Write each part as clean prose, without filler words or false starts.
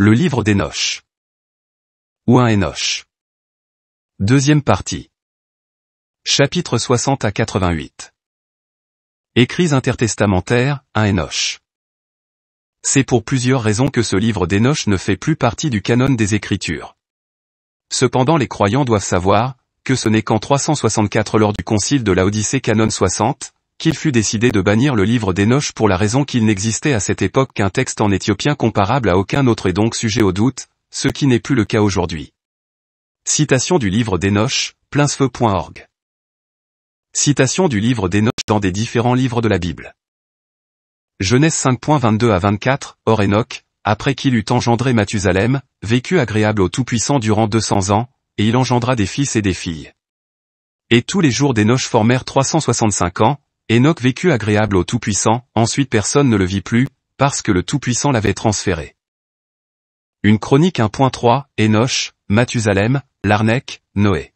Le livre d'Hénoch. Ou un Hénoch. Deuxième partie. Chapitres 60 à 88. Écrits intertestamentaires, un Hénoch. C'est pour plusieurs raisons que ce livre d'Hénoch ne fait plus partie du canon des Écritures. Cependant les croyants doivent savoir, que ce n'est qu'en 364 lors du concile de Laodicée canon 60, qu'il fut décidé de bannir le livre d'Hénoch pour la raison qu'il n'existait à cette époque qu'un texte en éthiopien comparable à aucun autre et donc sujet au doute, ce qui n'est plus le cas aujourd'hui. Citation du livre d'Hénoch, plainsfeu.org. Citation du livre d'Hénoch dans des différents livres de la Bible. Genèse 5.22 à 24, Or Hénoch, après qu'il eut engendré Mathusalem, vécut agréable au Tout-Puissant durant 200 ans, et il engendra des fils et des filles. Et tous les jours d'Hénoch formèrent 365 ans, Hénoch vécut agréable au Tout-Puissant, ensuite personne ne le vit plus, parce que le Tout-Puissant l'avait transféré. Une chronique 1.3, Hénoch, Mathusalem, Larnec, Noé.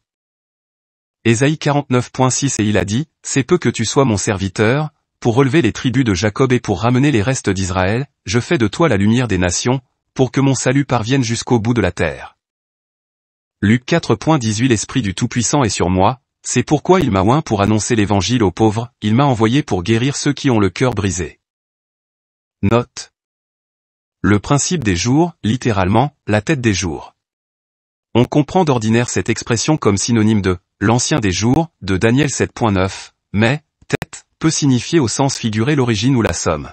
Ésaïe 49.6 Et il a dit, c'est peu que tu sois mon serviteur, pour relever les tribus de Jacob et pour ramener les restes d'Israël, je fais de toi la lumière des nations, pour que mon salut parvienne jusqu'au bout de la terre. Luc 4.18 L'Esprit du Tout-Puissant est sur moi, c'est pourquoi il m'a oint pour annoncer l'évangile aux pauvres, il m'a envoyé pour guérir ceux qui ont le cœur brisé. Note. Le principe des jours, littéralement, la tête des jours. On comprend d'ordinaire cette expression comme synonyme de « l'ancien des jours » de Daniel 7.9, mais « tête » peut signifier au sens figuré l'origine ou la somme.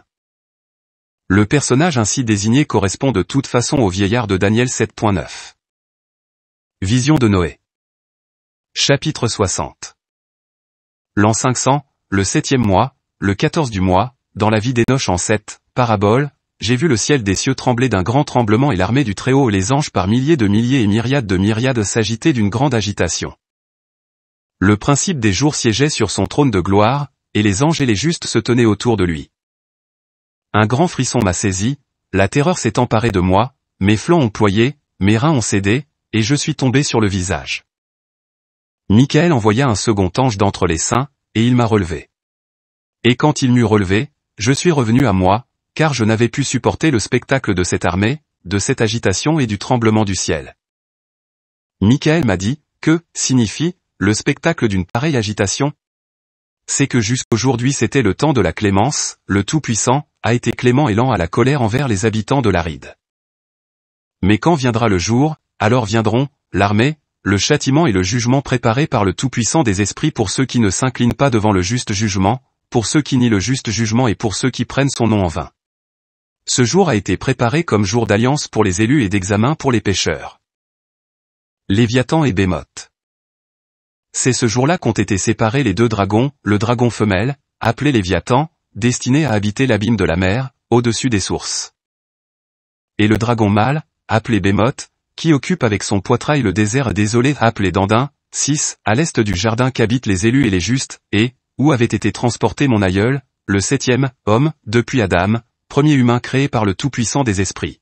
Le personnage ainsi désigné correspond de toute façon au vieillard de Daniel 7.9. Vision de Noé. Chapitre 60. L'an 500, le 7e mois, le 14 du mois, dans la vie d'Hénoch en 7 paraboles, j'ai vu le ciel des cieux trembler d'un grand tremblement et l'armée du Très-Haut et les anges par milliers de milliers et myriades de myriades s'agiter d'une grande agitation. Le principe des jours siégeait sur son trône de gloire, et les anges et les justes se tenaient autour de lui. Un grand frisson m'a saisi, la terreur s'est emparée de moi, mes flancs ont ployé, mes reins ont cédé, et je suis tombé sur le visage. Michael envoya un second ange d'entre les saints, et il m'a relevé. Et quand il m'eut relevé, je suis revenu à moi, car je n'avais pu supporter le spectacle de cette armée, de cette agitation et du tremblement du ciel. Michael m'a dit, que signifie le spectacle d'une pareille agitation? C'est que jusqu'aujourd'hui c'était le temps de la clémence, le Tout-Puissant a été clément et lent à la colère envers les habitants de l'Aride. Mais quand viendra le jour, alors viendront, l'armée, le châtiment et le jugement préparés par le Tout-Puissant des esprits pour ceux qui ne s'inclinent pas devant le juste jugement, pour ceux qui nient le juste jugement et pour ceux qui prennent son nom en vain. Ce jour a été préparé comme jour d'alliance pour les élus et d'examen pour les pécheurs. Léviathan et Bémoth. C'est ce jour-là qu'ont été séparés les deux dragons, le dragon femelle, appelé Léviathan, destiné à habiter l'abîme de la mer, au-dessus des sources. Et le dragon mâle, appelé Bémoth, qui occupe avec son poitrail le désert désolé appelé Dandin, 6, à l'est du jardin qu'habitent les élus et les justes, et, où avait été transporté mon aïeul, le 7e, homme, depuis Adam, premier humain créé par le Tout-Puissant des esprits.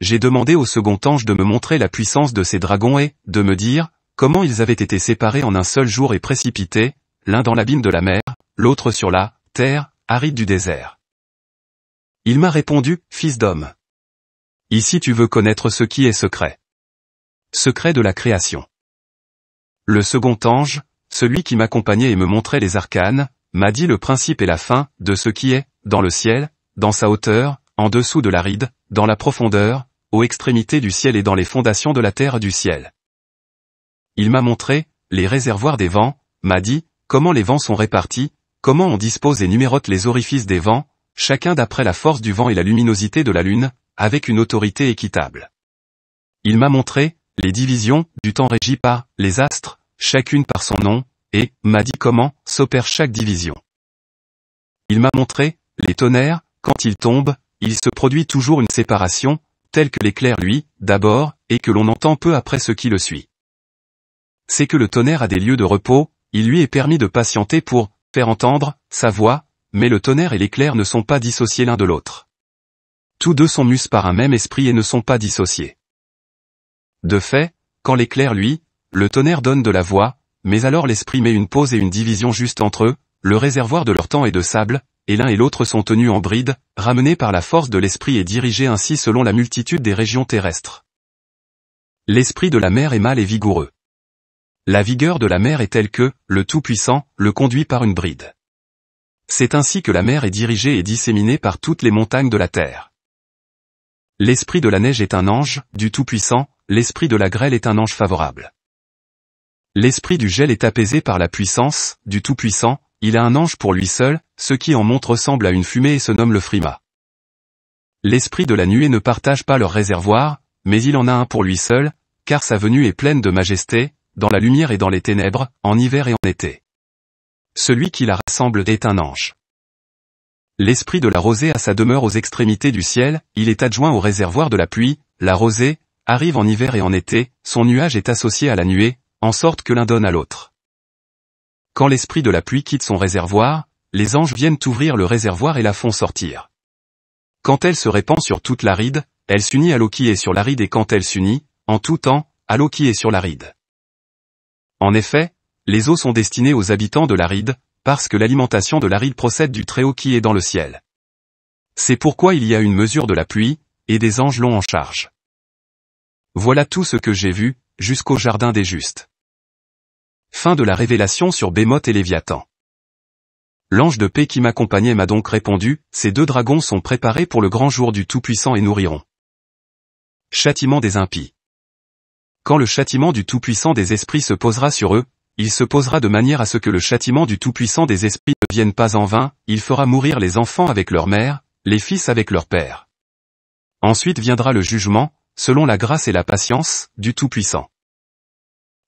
J'ai demandé au second ange de me montrer la puissance de ces dragons et, de me dire, comment ils avaient été séparés en un seul jour et précipités, l'un dans l'abîme de la mer, l'autre sur la terre, aride du désert. Il m'a répondu, fils d'homme. Ici tu veux connaître ce qui est secret. Secret de la création. Le second ange, celui qui m'accompagnait et me montrait les arcanes, m'a dit le principe et la fin, de ce qui est, dans le ciel, dans sa hauteur, en dessous de l'aride, dans la profondeur, aux extrémités du ciel et dans les fondations de la terre du ciel. Il m'a montré, les réservoirs des vents, m'a dit, comment les vents sont répartis, comment on dispose et numérote les orifices des vents, chacun d'après la force du vent et la luminosité de la lune, avec une autorité équitable. Il m'a montré, les divisions, du temps régies par, les astres, chacune par son nom, et, m'a dit comment, s'opère chaque division. Il m'a montré, les tonnerres, quand ils tombent, il se produit toujours une séparation, telle que l'éclair lui, d'abord, et que l'on entend peu après ce qui le suit. C'est que le tonnerre a des lieux de repos, il lui est permis de patienter pour, faire entendre, sa voix, mais le tonnerre et l'éclair ne sont pas dissociés l'un de l'autre. Tous deux sont mus par un même esprit et ne sont pas dissociés. De fait, quand l'éclair lui, le tonnerre donne de la voix, mais alors l'esprit met une pause et une division juste entre eux, le réservoir de leur temps est de sable, et l'un et l'autre sont tenus en bride, ramenés par la force de l'esprit et dirigés ainsi selon la multitude des régions terrestres. L'esprit de la mer est mâle et vigoureux. La vigueur de la mer est telle que, le Tout-Puissant, le conduit par une bride. C'est ainsi que la mer est dirigée et disséminée par toutes les montagnes de la terre. L'esprit de la neige est un ange, du Tout-Puissant, l'esprit de la grêle est un ange favorable. L'esprit du gel est apaisé par la puissance, du Tout-Puissant, il a un ange pour lui seul, ce qui en monte ressemble à une fumée et se nomme le frima. L'esprit de la nuée ne partage pas leur réservoir, mais il en a un pour lui seul, car sa venue est pleine de majesté, dans la lumière et dans les ténèbres, en hiver et en été. Celui qui la rassemble est un ange. L'esprit de la rosée a sa demeure aux extrémités du ciel, il est adjoint au réservoir de la pluie, la rosée, arrive en hiver et en été, son nuage est associé à la nuée, en sorte que l'un donne à l'autre. Quand l'esprit de la pluie quitte son réservoir, les anges viennent ouvrir le réservoir et la font sortir. Quand elle se répand sur toute l'aride, elle s'unit à l'eau qui est sur l'aride et quand elle s'unit, en tout temps, à l'eau qui est sur l'aride. En effet, les eaux sont destinées aux habitants de l'aride, parce que l'alimentation de l'aride procède du Très-Haut qui est dans le ciel. C'est pourquoi il y a une mesure de la pluie, et des anges l'ont en charge. Voilà tout ce que j'ai vu, jusqu'au jardin des justes. Fin de la révélation sur Bémoth et Léviathan. L'ange de paix qui m'accompagnait m'a donc répondu, ces deux dragons sont préparés pour le grand jour du Tout-Puissant et nourriront. Châtiment des impies. Quand le châtiment du Tout-Puissant des esprits se posera sur eux, il se posera de manière à ce que le châtiment du Tout-Puissant des esprits ne vienne pas en vain, il fera mourir les enfants avec leur mère, les fils avec leur père. Ensuite viendra le jugement, selon la grâce et la patience, du Tout-Puissant.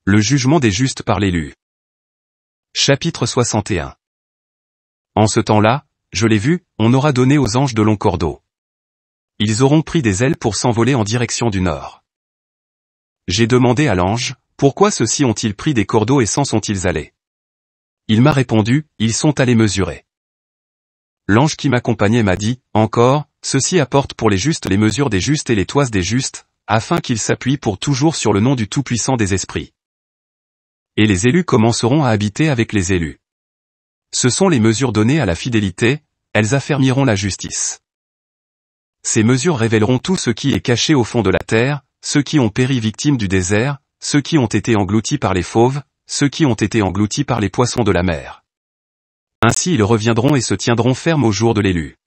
Le jugement des justes par l'élu. Chapitre 61. En ce temps-là, je l'ai vu, on aura donné aux anges de longs cordeaux. Ils auront pris des ailes pour s'envoler en direction du nord. J'ai demandé à l'ange, pourquoi ceux-ci ont-ils pris des cordeaux et s'en sont-ils allés? Il m'a répondu, ils sont allés mesurer. L'ange qui m'accompagnait m'a dit, encore, ceux-ci apportent pour les justes les mesures des justes et les toises des justes, afin qu'ils s'appuient pour toujours sur le nom du Tout-Puissant des esprits. Et les élus commenceront à habiter avec les élus. Ce sont les mesures données à la fidélité, elles affermiront la justice. Ces mesures révéleront tout ce qui est caché au fond de la terre, ceux qui ont péri victimes du désert, ceux qui ont été engloutis par les fauves, ceux qui ont été engloutis par les poissons de la mer. Ainsi ils reviendront et se tiendront fermes au jour de l'élu.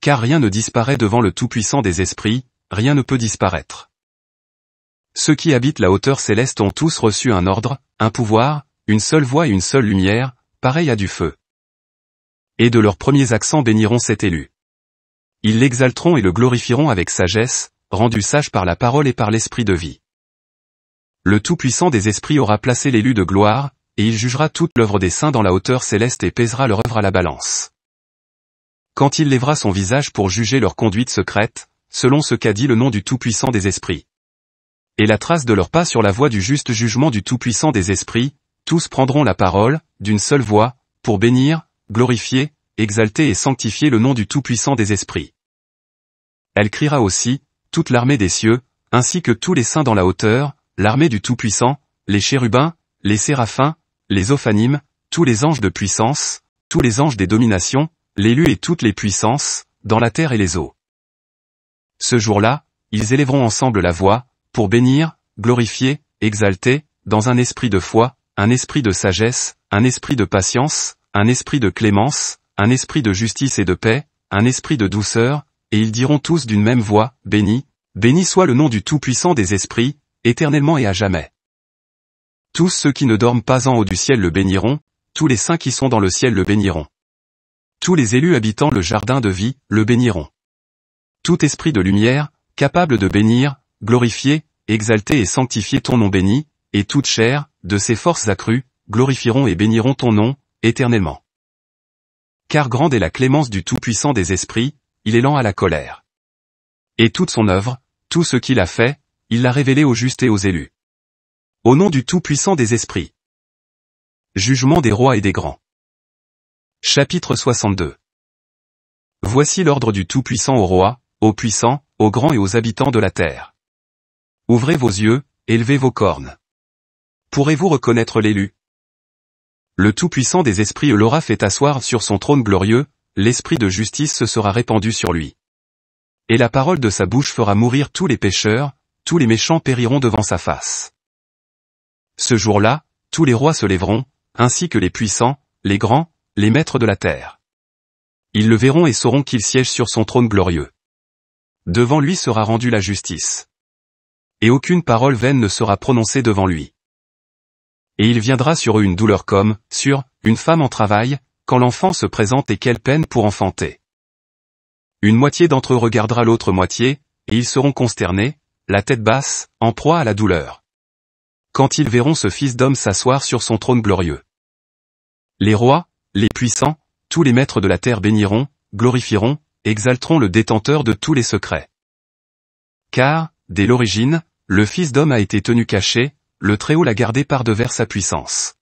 Car rien ne disparaît devant le Tout-Puissant des esprits, rien ne peut disparaître. Ceux qui habitent la hauteur céleste ont tous reçu un ordre, un pouvoir, une seule voix et une seule lumière, pareil à du feu. Et de leurs premiers accents béniront cet élu. Ils l'exalteront et le glorifieront avec sagesse, rendu sage par la parole et par l'esprit de vie. Le Tout-Puissant des esprits aura placé l'élu de gloire, et il jugera toute l'œuvre des saints dans la hauteur céleste et pèsera leur œuvre à la balance. Quand il lèvera son visage pour juger leur conduite secrète, selon ce qu'a dit le nom du Tout-Puissant des esprits. Et la trace de leurs pas sur la voie du juste jugement du Tout-Puissant des esprits, tous prendront la parole, d'une seule voix, pour bénir, glorifier, exalter et sanctifier le nom du Tout-Puissant des esprits. Elle criera aussi, toute l'armée des cieux, ainsi que tous les saints dans la hauteur, l'armée du Tout-Puissant, les chérubins, les séraphins, les ophanimes, tous les anges de puissance, tous les anges des dominations, l'élu et toutes les puissances, dans la terre et les eaux. Ce jour-là, ils élèveront ensemble la voix, pour bénir, glorifier, exalter, dans un esprit de foi, un esprit de sagesse, un esprit de patience, un esprit de clémence, un esprit de justice et de paix, un esprit de douceur, et ils diront tous d'une même voix, béni, béni soit le nom du Tout-Puissant des esprits, éternellement et à jamais. Tous ceux qui ne dorment pas en haut du ciel le béniront, tous les saints qui sont dans le ciel le béniront. Tous les élus habitant le jardin de vie, le béniront. Tout esprit de lumière, capable de bénir, glorifier, exalter et sanctifier ton nom béni, et toute chair, de ses forces accrues, glorifieront et béniront ton nom, éternellement. Car grande est la clémence du Tout-Puissant des esprits, il est lent à la colère. Et toute son œuvre, tout ce qu'il a fait, il l'a révélé aux justes et aux élus. Au nom du Tout-Puissant des esprits. Jugement des rois et des grands. Chapitre 62. Voici l'ordre du Tout-Puissant aux rois, aux puissants, aux grands et aux habitants de la terre. Ouvrez vos yeux, élevez vos cornes. Pourrez-vous reconnaître l'élu? Le Tout-Puissant des esprits l'aura fait asseoir sur son trône glorieux, l'esprit de justice se sera répandu sur lui. Et la parole de sa bouche fera mourir tous les pécheurs, tous les méchants périront devant sa face. Ce jour-là, tous les rois se lèveront, ainsi que les puissants, les grands, les maîtres de la terre. Ils le verront et sauront qu'il siège sur son trône glorieux. Devant lui sera rendue la justice. Et aucune parole vaine ne sera prononcée devant lui. Et il viendra sur eux une douleur comme, sur, une femme en travail, quand l'enfant se présente et quelle peine pour enfanter. Une moitié d'entre eux regardera l'autre moitié, et ils seront consternés, la tête basse, en proie à la douleur. Quand ils verront ce Fils d'homme s'asseoir sur son trône glorieux. Les rois, les puissants, tous les maîtres de la terre béniront, glorifieront, exalteront le détenteur de tous les secrets. Car, dès l'origine, le Fils d'homme a été tenu caché, le Très-Haut l'a gardé par devers sa puissance.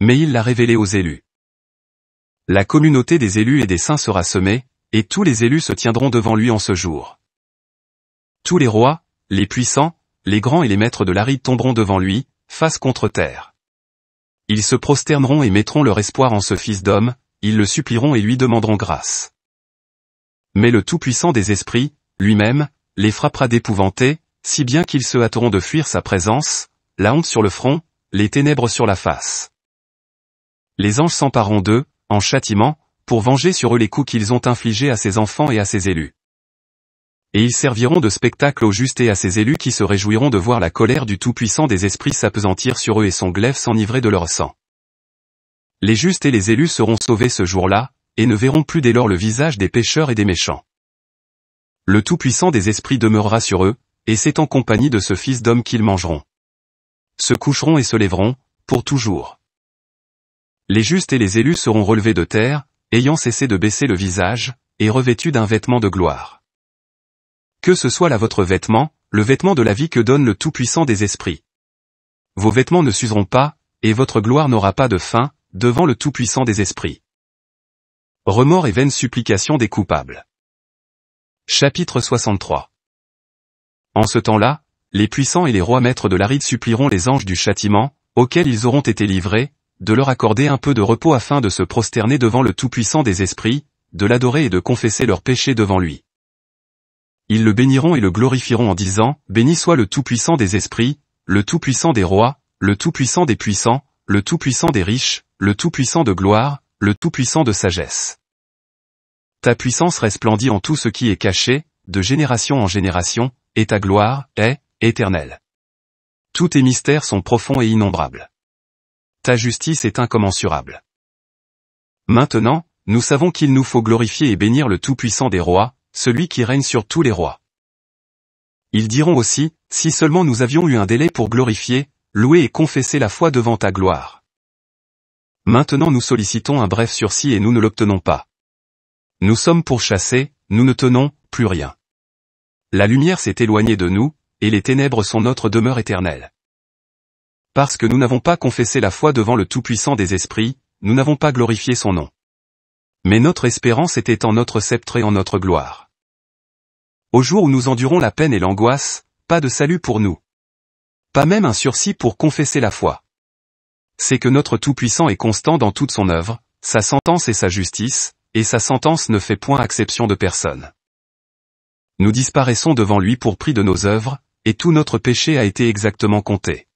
Mais il l'a révélé aux élus. La communauté des élus et des saints sera semée, et tous les élus se tiendront devant lui en ce jour. Tous les rois, les puissants, les grands et les maîtres de l'Aride tomberont devant lui, face contre terre. Ils se prosterneront et mettront leur espoir en ce Fils d'homme, ils le supplieront et lui demanderont grâce. Mais le Tout-Puissant des esprits, lui-même, les frappera d'épouvantés, si bien qu'ils se hâteront de fuir sa présence, la honte sur le front, les ténèbres sur la face. Les anges s'empareront d'eux, en châtiment, pour venger sur eux les coups qu'ils ont infligés à ses enfants et à ses élus. Et ils serviront de spectacle aux justes et à ses élus qui se réjouiront de voir la colère du Tout-Puissant des esprits s'appesantir sur eux et son glaive s'enivrer de leur sang. Les justes et les élus seront sauvés ce jour-là, et ne verront plus dès lors le visage des pécheurs et des méchants. Le Tout-Puissant des esprits demeurera sur eux, et c'est en compagnie de ce Fils d'homme qu'ils mangeront. Se coucheront et se lèveront, pour toujours. Les justes et les élus seront relevés de terre, ayant cessé de baisser le visage, et revêtus d'un vêtement de gloire. Que ce soit là votre vêtement, le vêtement de la vie que donne le Tout-Puissant des esprits. Vos vêtements ne s'useront pas, et votre gloire n'aura pas de fin, devant le Tout-Puissant des esprits. Remords et vaines supplications des coupables. Chapitre 63. En ce temps-là, les puissants et les rois maîtres de l'Aride supplieront les anges du châtiment, auxquels ils auront été livrés, de leur accorder un peu de repos afin de se prosterner devant le Tout-Puissant des esprits, de l'adorer et de confesser leurs péchés devant lui. Ils le béniront et le glorifieront en disant, « Béni soit le Tout-Puissant des esprits, le Tout-Puissant des rois, le Tout-Puissant des puissants, le Tout-Puissant des riches, le Tout-Puissant de gloire, le Tout-Puissant de sagesse. Ta puissance resplendit en tout ce qui est caché, de génération en génération, et ta gloire est éternelle. Tous tes mystères sont profonds et innombrables. Ta justice est incommensurable. Maintenant, nous savons qu'il nous faut glorifier et bénir le Tout-Puissant des rois, celui qui règne sur tous les rois. Ils diront aussi, si seulement nous avions eu un délai pour glorifier, louer et confesser la foi devant ta gloire. Maintenant nous sollicitons un bref sursis et nous ne l'obtenons pas. Nous sommes pourchassés, nous ne tenons plus rien. La lumière s'est éloignée de nous, et les ténèbres sont notre demeure éternelle. Parce que nous n'avons pas confessé la foi devant le Tout-Puissant des esprits, nous n'avons pas glorifié son nom. Mais notre espérance était en notre sceptre et en notre gloire. Au jour où nous endurons la peine et l'angoisse, pas de salut pour nous. Pas même un sursis pour confesser la foi. C'est que notre Tout-Puissant est constant dans toute son œuvre, sa sentence et sa justice, et sa sentence ne fait point exception de personne. Nous disparaissons devant lui pour prix de nos œuvres, et tout notre péché a été exactement compté.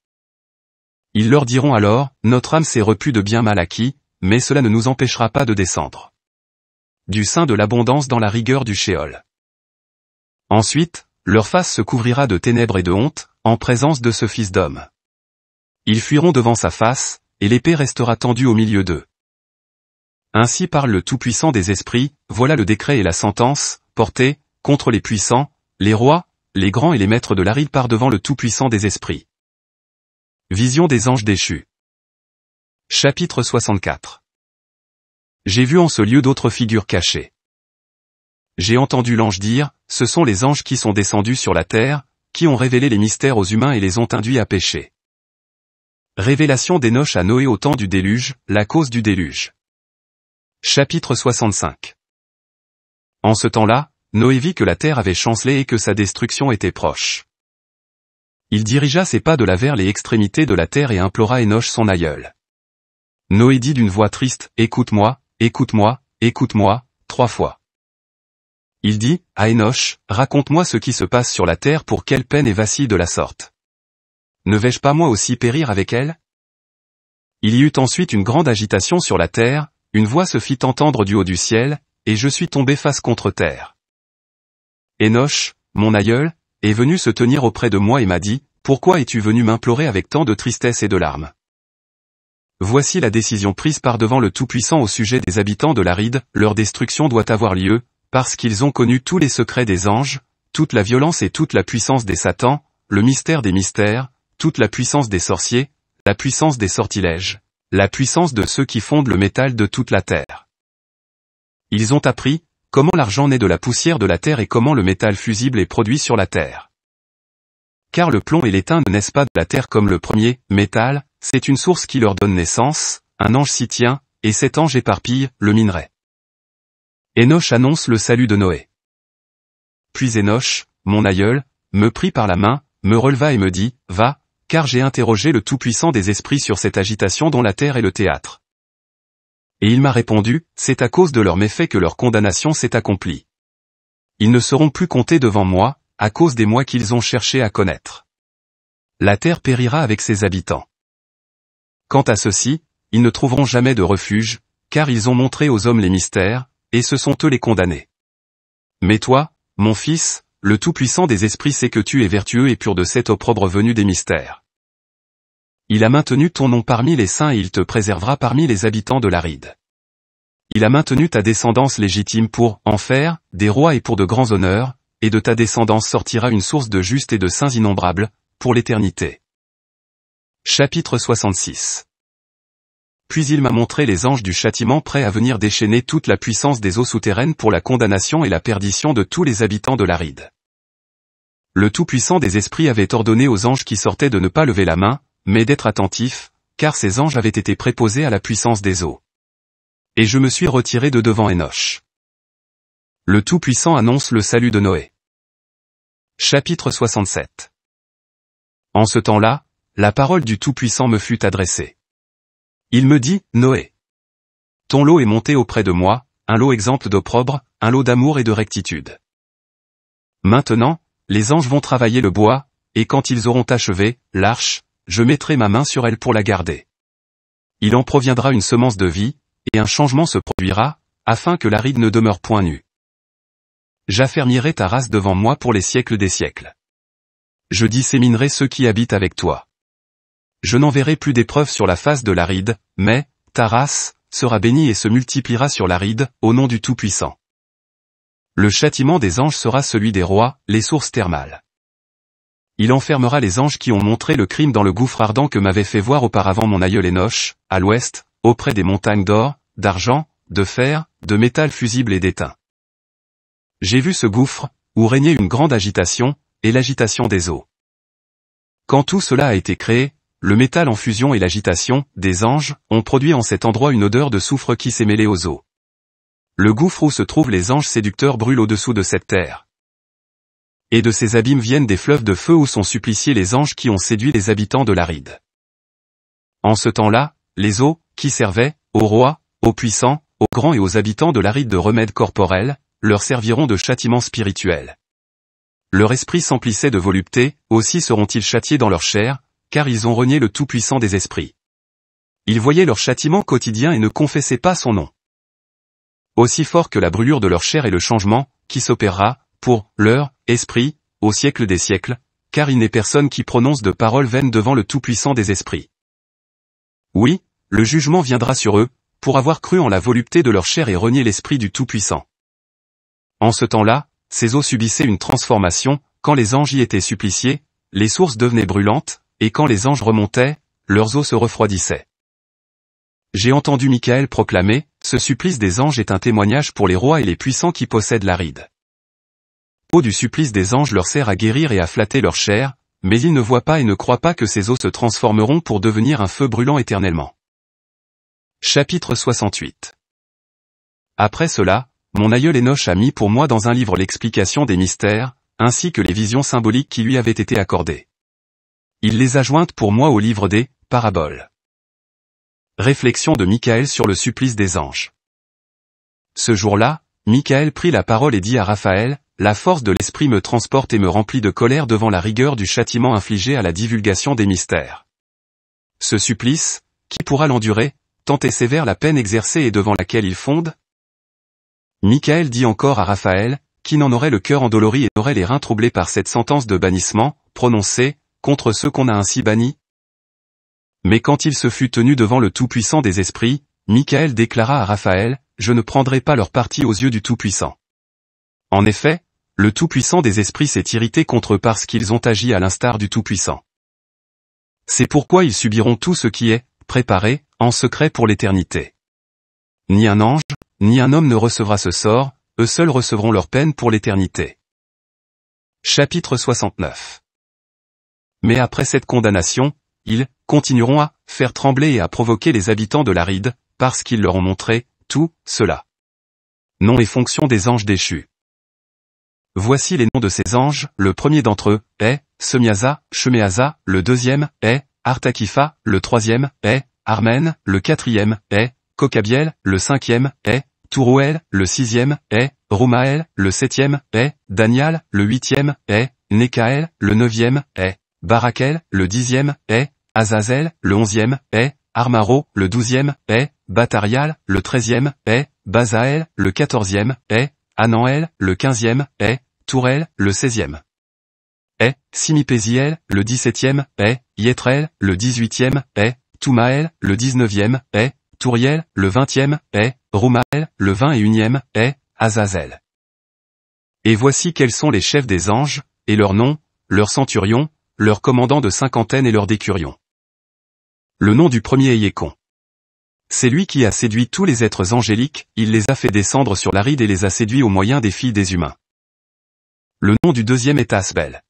Ils leur diront alors, notre âme s'est repue de bien mal acquis, mais cela ne nous empêchera pas de descendre du sein de l'abondance dans la rigueur du Shéol. Ensuite, leur face se couvrira de ténèbres et de honte, en présence de ce Fils d'homme. Ils fuiront devant sa face, et l'épée restera tendue au milieu d'eux. Ainsi parle le Tout-Puissant des esprits, voilà le décret et la sentence, portés, contre les puissants, les rois, les grands et les maîtres de l'Aride par devant le Tout-Puissant des esprits. Vision des anges déchus. Chapitre 64. J'ai vu en ce lieu d'autres figures cachées. J'ai entendu l'ange dire, ce sont les anges qui sont descendus sur la terre, qui ont révélé les mystères aux humains et les ont induits à pécher. Révélation d'Enoch à Noé au temps du déluge, la cause du déluge. Chapitre 65. En ce temps-là, Noé vit que la terre avait chancelé et que sa destruction était proche. Il dirigea ses pas de là vers les extrémités de la terre et implora Enoch son aïeul. Noé dit d'une voix triste, « Écoute-moi, écoute-moi, écoute-moi, 3 fois. Il dit, à Énoch, raconte-moi ce qui se passe sur la terre pour qu'elle peine et vacille de la sorte. Ne vais-je pas moi aussi périr avec elle? Il y eut ensuite une grande agitation sur la terre, une voix se fit entendre du haut du ciel, et je suis tombé face contre terre. Énoch, mon aïeul, est venu se tenir auprès de moi et m'a dit, pourquoi es-tu venu m'implorer avec tant de tristesse et de larmes? Voici la décision prise par devant le Tout-Puissant au sujet des habitants de l'Aride, leur destruction doit avoir lieu, parce qu'ils ont connu tous les secrets des anges, toute la violence et toute la puissance des satans, le mystère des mystères, toute la puissance des sorciers, la puissance des sortilèges, la puissance de ceux qui fondent le métal de toute la terre. Ils ont appris, comment l'argent naît de la poussière de la terre et comment le métal fusible est produit sur la terre. Car le plomb et l'étain ne naissent pas de la terre comme le premier, métal, c'est une source qui leur donne naissance, un ange s'y tient, et cet ange éparpille, le minerai. Énoch annonce le salut de Noé. Puis Énoch, mon aïeul, me prit par la main, me releva et me dit, va, car j'ai interrogé le Tout-Puissant des esprits sur cette agitation dont la terre est le théâtre. Et il m'a répondu, c'est à cause de leurs méfaits que leur condamnation s'est accomplie. Ils ne seront plus comptés devant moi, à cause des mois qu'ils ont cherché à connaître. La terre périra avec ses habitants. Quant à ceux-ci, ils ne trouveront jamais de refuge, car ils ont montré aux hommes les mystères, et ce sont eux les condamnés. Mais toi, mon fils, le Tout-Puissant des esprits sait que tu es vertueux et pur de cet opprobre venu des mystères. Il a maintenu ton nom parmi les saints et il te préservera parmi les habitants de l'Aride. Il a maintenu ta descendance légitime pour en faire des rois et pour de grands honneurs, et de ta descendance sortira une source de justes et de saints innombrables, pour l'éternité. Chapitre 66. Puis il m'a montré les anges du châtiment prêts à venir déchaîner toute la puissance des eaux souterraines pour la condamnation et la perdition de tous les habitants de l'Aride. Le Tout-Puissant des esprits avait ordonné aux anges qui sortaient de ne pas lever la main, mais d'être attentifs, car ces anges avaient été préposés à la puissance des eaux. Et je me suis retiré de devant Énoch. Le Tout-Puissant annonce le salut de Noé. Chapitre 67. En ce temps-là, la parole du Tout-Puissant me fut adressée. Il me dit, Noé. Ton lot est monté auprès de moi, un lot exempt d'opprobre, un lot d'amour et de rectitude. Maintenant, les anges vont travailler le bois, et quand ils auront achevé, l'arche, je mettrai ma main sur elle pour la garder. Il en proviendra une semence de vie, et un changement se produira, afin que l'Aride ne demeure point nue. J'affermirai ta race devant moi pour les siècles des siècles. Je disséminerai ceux qui habitent avec toi. Je n'enverrai plus d'épreuves sur la face de l'Aride, mais, ta race, sera bénie et se multipliera sur l'Aride, au nom du Tout-Puissant. Le châtiment des anges sera celui des rois, les sources thermales. Il enfermera les anges qui ont montré le crime dans le gouffre ardent que m'avait fait voir auparavant mon aïeul Énoch, à l'ouest, auprès des montagnes d'or, d'argent, de fer, de métal fusible et d'étain. J'ai vu ce gouffre, où régnait une grande agitation, et l'agitation des eaux. Quand tout cela a été créé, le métal en fusion et l'agitation, des anges, ont produit en cet endroit une odeur de soufre qui s'est mêlée aux eaux. Le gouffre où se trouvent les anges séducteurs brûle au-dessous de cette terre. Et de ces abîmes viennent des fleuves de feu où sont suppliciés les anges qui ont séduit les habitants de l'Aride. En ce temps-là, les eaux, qui servaient, aux rois, aux puissants, aux grands et aux habitants de l'Aride de remède corporel, leur serviront de châtiment spirituel. Leur esprit s'emplissait de volupté, aussi seront-ils châtiés dans leur chair, car ils ont renié le Tout-Puissant des esprits. Ils voyaient leur châtiment quotidien et ne confessaient pas son nom. Aussi fort que la brûlure de leur chair est le changement, qui s'opérera, pour leur esprit, au siècle des siècles, car il n'est personne qui prononce de paroles vaines devant le Tout-Puissant des esprits. Oui, le jugement viendra sur eux, pour avoir cru en la volupté de leur chair et renié l'esprit du Tout-Puissant. En ce temps-là, ces eaux subissaient une transformation, quand les anges y étaient suppliciés, les sources devenaient brûlantes, et quand les anges remontaient, leurs eaux se refroidissaient. J'ai entendu Michaël proclamer, ce supplice des anges est un témoignage pour les rois et les puissants qui possèdent l'Aride. L'eau du supplice des anges leur sert à guérir et à flatter leur chair, mais ils ne voient pas et ne croient pas que ces eaux se transformeront pour devenir un feu brûlant éternellement. Chapitre 68. Après cela, mon aïeul Énoch a mis pour moi dans un livre l'explication des mystères, ainsi que les visions symboliques qui lui avaient été accordées. Il les a jointes pour moi au livre des paraboles. Réflexion de Michaël sur le supplice des anges. Ce jour-là, Michael prit la parole et dit à Raphaël, « La force de l'esprit me transporte et me remplit de colère devant la rigueur du châtiment infligé à la divulgation des mystères. Ce supplice, qui pourra l'endurer, tant est sévère la peine exercée et devant laquelle il fonde ?» Michael dit encore à Raphaël, qui n'en aurait le cœur endolori et n'aurait les reins troublés par cette sentence de bannissement, prononcée, contre ceux qu'on a ainsi bannis. Mais quand il se fut tenu devant le Tout-Puissant des esprits, Michael déclara à Raphaël, « Je ne prendrai pas leur parti aux yeux du Tout-Puissant. » En effet, le Tout-Puissant des esprits s'est irrité contre eux parce qu'ils ont agi à l'instar du Tout-Puissant. C'est pourquoi ils subiront tout ce qui est préparé, en secret pour l'éternité. Ni un ange, ni un homme ne recevra ce sort, eux seuls recevront leur peine pour l'éternité. Chapitre 69. Mais après cette condamnation, ils continueront à faire trembler et à provoquer les habitants de l'Aride, parce qu'ils leur ont montré tout cela. Nom et fonction des anges déchus. Voici les noms de ces anges, le premier d'entre eux est Semiasa, Shemeasa, le deuxième est Artakifa, le troisième est Armen, le quatrième est Kokabiel, le cinquième est Tourouel, le sixième est Roumaël, le septième est Daniel, le huitième est Nekaël, le neuvième est Barakel, le dixième est Azazel, le onzième est Armaro, le douzième est Batarial, le treizième est Bazaël, le quatorzième est Anaël, le quinzième est Tourel, le seizième est Simipéziel, le dix-septième est Yétrel, le dix-huitième est Toumaël, le dix-neuvième est Touriel, le vingtième est Roumaël, le vingt-et-unième est Azazel. Et voici quels sont les chefs des anges, et leurs noms, leurs centurions, leurs commandants de cinquantaine et leurs décurions. Le nom du premier est Yécon. C'est lui qui a séduit tous les êtres angéliques, il les a fait descendre sur l'Aride et les a séduits au moyen des filles des humains. Le nom du deuxième est Asbel.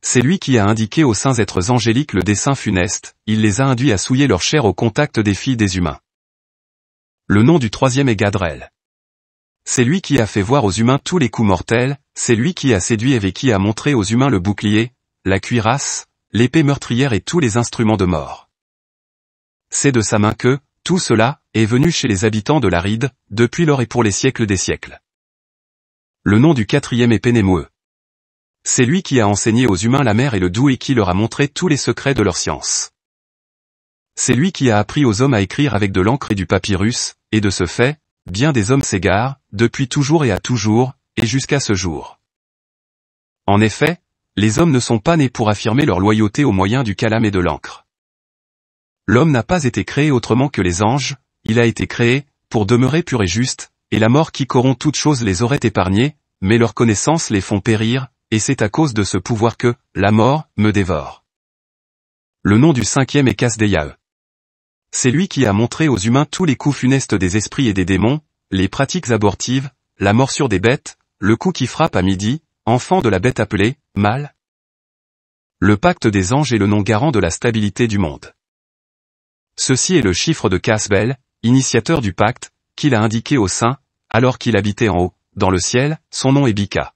C'est lui qui a indiqué aux saints êtres angéliques le dessein funeste, il les a induits à souiller leur chair au contact des filles des humains. Le nom du troisième est Gadrel. C'est lui qui a fait voir aux humains tous les coups mortels, c'est lui qui a séduit et qui a montré aux humains le bouclier, la cuirasse, l'épée meurtrière et tous les instruments de mort. C'est de sa main que, tout cela, est venu chez les habitants de l'Aride, depuis lors et pour les siècles des siècles. Le nom du quatrième est Pénémoueux. C'est lui qui a enseigné aux humains la mer et le doux et qui leur a montré tous les secrets de leur science. C'est lui qui a appris aux hommes à écrire avec de l'encre et du papyrus, et de ce fait, bien des hommes s'égarent, depuis toujours et à toujours, et jusqu'à ce jour. En effet, les hommes ne sont pas nés pour affirmer leur loyauté au moyen du calame et de l'encre. L'homme n'a pas été créé autrement que les anges, il a été créé, pour demeurer pur et juste, et la mort qui corrompt toutes choses les aurait épargnés, mais leurs connaissances les font périr, et c'est à cause de ce pouvoir que, la mort, me dévore. Le nom du cinquième est Kasdeyae. C'est lui qui a montré aux humains tous les coups funestes des esprits et des démons, les pratiques abortives, la morsure des bêtes, le coup qui frappe à midi, enfant de la bête appelée, mal. Le pacte des anges est le nom garant de la stabilité du monde. Ceci est le chiffre de Kasbel, initiateur du pacte, qu'il a indiqué aux saints, alors qu'il habitait en haut, dans le ciel, son nom est Bika.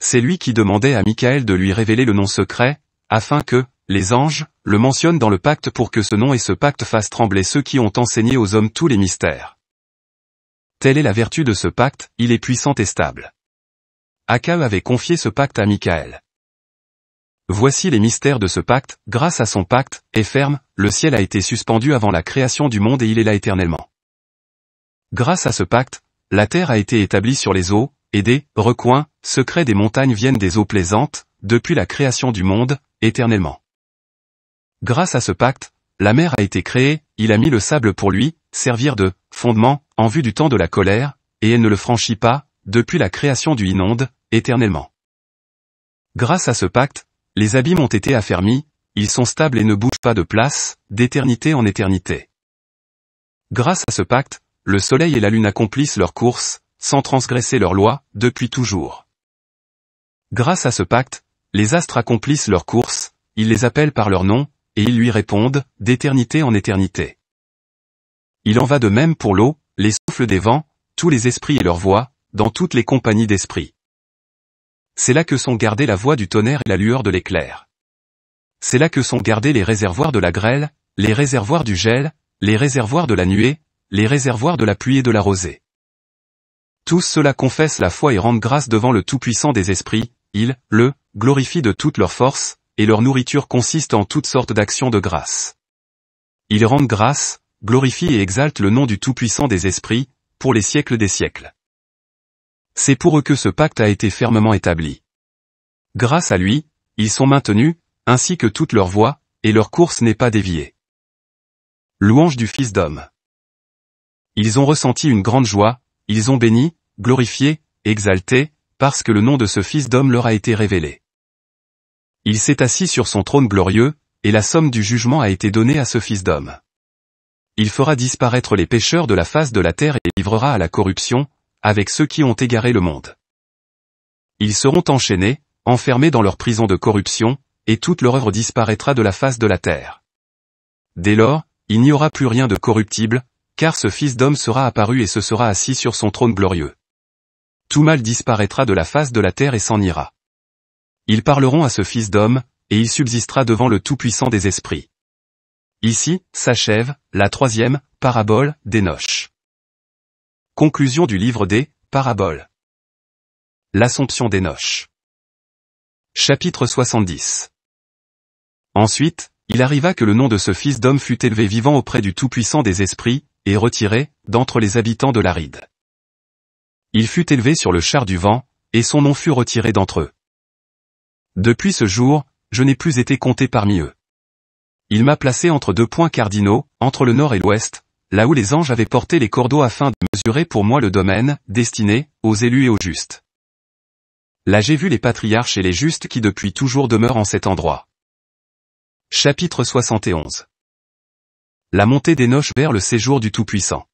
C'est lui qui demandait à Michael de lui révéler le nom secret, afin que, les anges, le mentionnent dans le pacte pour que ce nom et ce pacte fassent trembler ceux qui ont enseigné aux hommes tous les mystères. Telle est la vertu de ce pacte, il est puissant et stable. Akae avait confié ce pacte à Michael. Voici les mystères de ce pacte, grâce à son pacte, est ferme, le ciel a été suspendu avant la création du monde et il est là éternellement. Grâce à ce pacte, la terre a été établie sur les eaux, et des recoins secrets des montagnes viennent des eaux plaisantes, depuis la création du monde, éternellement. Grâce à ce pacte, la mer a été créée, il a mis le sable pour lui, servir de fondement, en vue du temps de la colère, et elle ne le franchit pas, depuis la création du inonde, éternellement. Grâce à ce pacte, les abîmes ont été affermis, ils sont stables et ne bougent pas de place, d'éternité en éternité. Grâce à ce pacte, le soleil et la lune accomplissent leur course, sans transgresser leurs lois, depuis toujours. Grâce à ce pacte, les astres accomplissent leur course, il les appelle par leur nom, et ils lui répondent, d'éternité en éternité. Il en va de même pour l'eau, les souffles des vents, tous les esprits et leurs voix, dans toutes les compagnies d'esprits. C'est là que sont gardées la voix du tonnerre et la lueur de l'éclair. C'est là que sont gardés les réservoirs de la grêle, les réservoirs du gel, les réservoirs de la nuée, les réservoirs de la pluie et de la rosée. Tous ceux-là confessent la foi et rendent grâce devant le Tout-Puissant des esprits, ils, le, glorifient de toute leur force, et leur nourriture consiste en toutes sortes d'actions de grâce. Ils rendent grâce, glorifient et exaltent le nom du Tout-Puissant des esprits, pour les siècles des siècles. C'est pour eux que ce pacte a été fermement établi. Grâce à lui, ils sont maintenus, ainsi que toute leur voie, et leur course n'est pas déviée. Louange du Fils d'homme. Ils ont ressenti une grande joie, ils ont béni, glorifié, exalté, parce que le nom de ce Fils d'homme leur a été révélé. Il s'est assis sur son trône glorieux, et la somme du jugement a été donnée à ce Fils d'homme. Il fera disparaître les pécheurs de la face de la terre et les livrera à la corruption, avec ceux qui ont égaré le monde. Ils seront enchaînés, enfermés dans leur prison de corruption, et toute leur œuvre disparaîtra de la face de la terre. Dès lors, il n'y aura plus rien de corruptible, car ce Fils d'homme sera apparu et se sera assis sur son trône glorieux. Tout mal disparaîtra de la face de la terre et s'en ira. Ils parleront à ce Fils d'homme, et il subsistera devant le Tout-Puissant des esprits. Ici, s'achève, la troisième, parabole, d'Enoch. Conclusion du livre des paraboles. L'Assomption d'Enoch. Chapitre 70. Ensuite, il arriva que le nom de ce Fils d'homme fut élevé vivant auprès du Tout-Puissant des esprits, et retiré, d'entre les habitants de l'Aride. Il fut élevé sur le char du vent, et son nom fut retiré d'entre eux. Depuis ce jour, je n'ai plus été compté parmi eux. Il m'a placé entre deux points cardinaux, entre le nord et l'ouest, là où les anges avaient porté les cordeaux afin de mesurer pour moi le domaine, destiné, aux élus et aux justes. Là j'ai vu les patriarches et les justes qui depuis toujours demeurent en cet endroit. Chapitre 71. La montée d'Enoch vers le séjour du Tout-Puissant.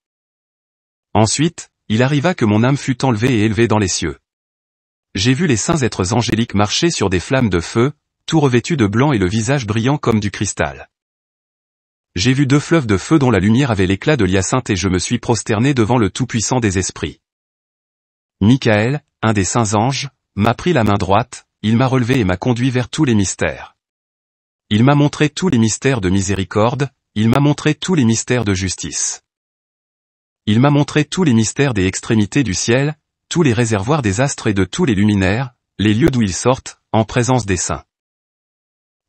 Ensuite, il arriva que mon âme fut enlevée et élevée dans les cieux. J'ai vu les saints êtres angéliques marcher sur des flammes de feu, tout revêtus de blanc et le visage brillant comme du cristal. J'ai vu deux fleuves de feu dont la lumière avait l'éclat de l'hyacinthe et je me suis prosterné devant le Tout-Puissant des esprits. Michael, un des saints anges, m'a pris la main droite, il m'a relevé et m'a conduit vers tous les mystères. Il m'a montré tous les mystères de miséricorde, il m'a montré tous les mystères de justice. Il m'a montré tous les mystères des extrémités du ciel, tous les réservoirs des astres et de tous les luminaires, les lieux d'où ils sortent, en présence des saints.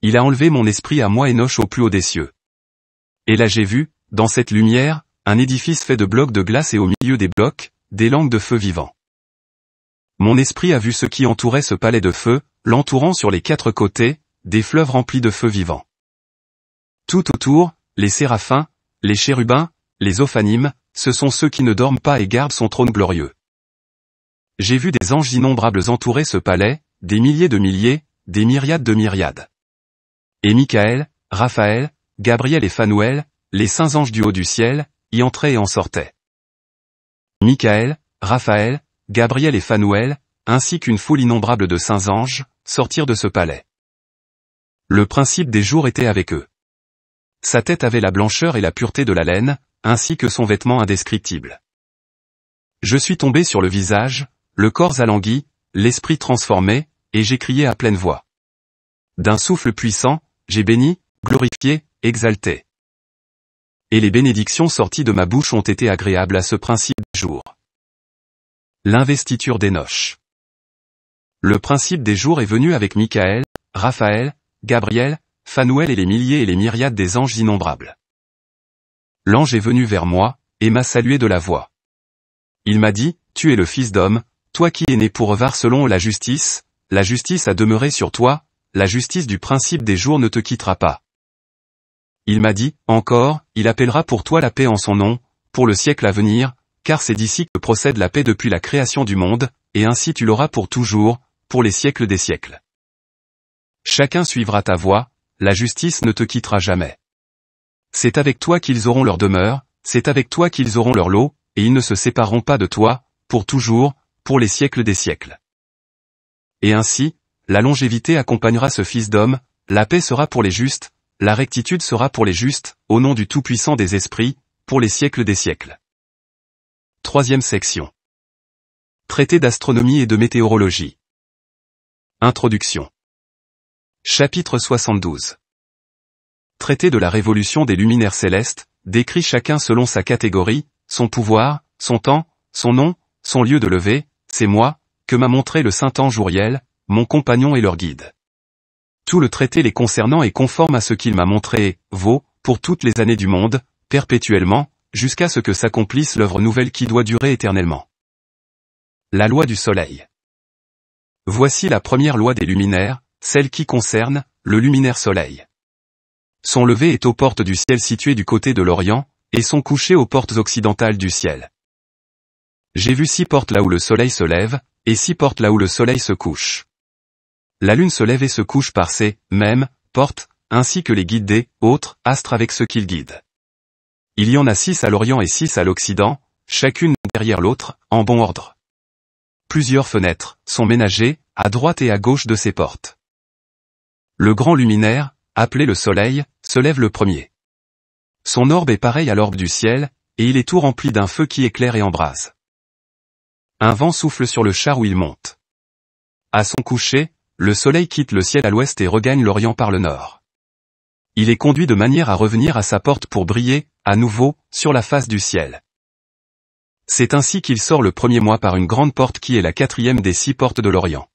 Il a enlevé mon esprit à moi Enoch au plus haut des cieux. Et là j'ai vu, dans cette lumière, un édifice fait de blocs de glace et au milieu des blocs, des langues de feu vivant. Mon esprit a vu ce qui entourait ce palais de feu, l'entourant sur les quatre côtés, des fleuves remplis de feu vivant. Tout autour, les séraphins, les chérubins, les ophanimes, ce sont ceux qui ne dorment pas et gardent son trône glorieux. J'ai vu des anges innombrables entourer ce palais, des milliers de milliers, des myriades de myriades. Et Michael, Raphaël, Gabriel et Phanuel, les saints anges du haut du ciel, y entraient et en sortaient. Michael, Raphaël, Gabriel et Phanuel, ainsi qu'une foule innombrable de saints anges, sortirent de ce palais. Le principe des jours était avec eux. Sa tête avait la blancheur et la pureté de la laine, ainsi que son vêtement indescriptible. Je suis tombé sur le visage, le corps alangui, l'esprit transformé, et j'ai crié à pleine voix. D'un souffle puissant, j'ai béni, glorifié, exalté. Et les bénédictions sorties de ma bouche ont été agréables à ce principe des jours. L'investiture d'Enoch. Le principe des jours est venu avec Michael, Raphaël, Gabriel, Phanuel et les milliers et les myriades des anges innombrables. L'ange est venu vers moi, et m'a salué de la voix. Il m'a dit, tu es le Fils d'homme, toi qui es né pour revar selon la justice a demeuré sur toi, la justice du principe des jours ne te quittera pas. Il m'a dit, encore, il appellera pour toi la paix en son nom, pour le siècle à venir, car c'est d'ici que procède la paix depuis la création du monde, et ainsi tu l'auras pour toujours, pour les siècles des siècles. Chacun suivra ta voie, la justice ne te quittera jamais. C'est avec toi qu'ils auront leur demeure, c'est avec toi qu'ils auront leur lot, et ils ne se sépareront pas de toi, pour toujours, pour les siècles des siècles. Et ainsi, la longévité accompagnera ce Fils d'homme, la paix sera pour les justes, la rectitude sera pour les justes, au nom du Tout-Puissant des esprits, pour les siècles des siècles. Troisième section. Traité d'astronomie et de météorologie. Introduction. Chapitre 72. Traité de la révolution des luminaires célestes, décrit chacun selon sa catégorie, son pouvoir, son temps, son nom, son lieu de lever, c'est moi, que m'a montré le saint ange Uriel, mon compagnon et leur guide. Tout le traité les concernant est conforme à ce qu'il m'a montré et vaut, pour toutes les années du monde, perpétuellement, jusqu'à ce que s'accomplisse l'œuvre nouvelle qui doit durer éternellement. La loi du soleil. Voici la première loi des luminaires, celle qui concerne le luminaire soleil. Son lever est aux portes du ciel situées du côté de l'Orient, et son coucher aux portes occidentales du ciel. J'ai vu 6 portes là où le soleil se lève, et 6 portes là où le soleil se couche. La lune se lève et se couche par ces mêmes portes, ainsi que les guides des autres astres avec ceux qu'ils guident. Il y en a 6 à l'Orient et 6 à l'Occident, chacune derrière l'autre, en bon ordre. Plusieurs fenêtres sont ménagées, à droite et à gauche de ces portes. Le grand luminaire, appelé le soleil, se lève le premier. Son orbe est pareil à l'orbe du ciel, et il est tout rempli d'un feu qui éclaire et embrase. Un vent souffle sur le char où il monte. À son coucher, le soleil quitte le ciel à l'ouest et regagne l'Orient par le nord. Il est conduit de manière à revenir à sa porte pour briller, à nouveau, sur la face du ciel. C'est ainsi qu'il sort le premier mois par une grande porte qui est la 4e des 6 portes de l'Orient.